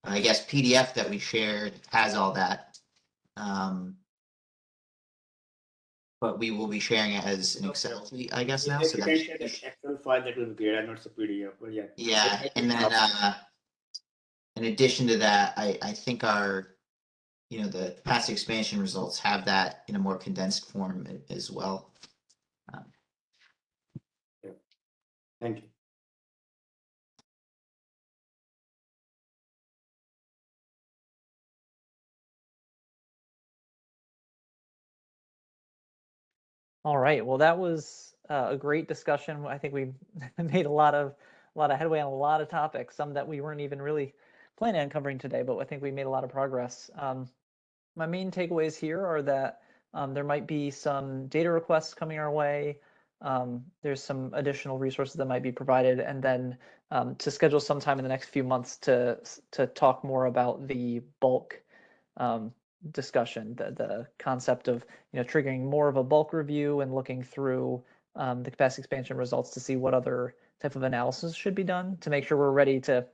I guess, PDF that we shared has all that. But we will be sharing it as an Excel sheet, I guess now. If So you that can share the Excel file, that will be great. I know it's a PDF, but yeah. yeah, and then in addition to that, I think our, the past expansion results have that in a more condensed form as well. Thank you. All right. Well, that was a great discussion. I think we made a lot of headway on a lot of topics, some that we weren't even really planning on covering today, but I think we made a lot of progress. My main takeaways here are that there might be some data requests coming our way. There's some additional resources that might be provided, and then to schedule sometime in the next few months to talk more about the bulk discussion, the concept of triggering more of a bulk review and looking through the capacity expansion results to see what other type of analysis should be done to make sure we're ready to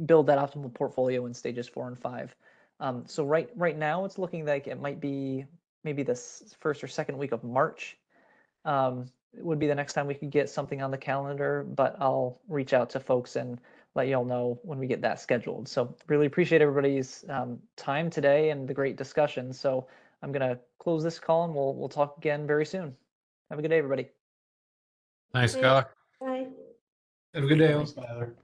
build that optimal portfolio in stages 4 and 5. So right now it's looking like it might be maybe the first or second week of March. It would be the next time we could get something on the calendar, but I'll reach out to folks and let y'all know when we get that scheduled. So really appreciate everybody's time today and the great discussion. So I'm gonna close this call and we'll talk again very soon. Have a good day, everybody. Thanks, Skylar. Bye. Have a good day. Thanks, Tyler.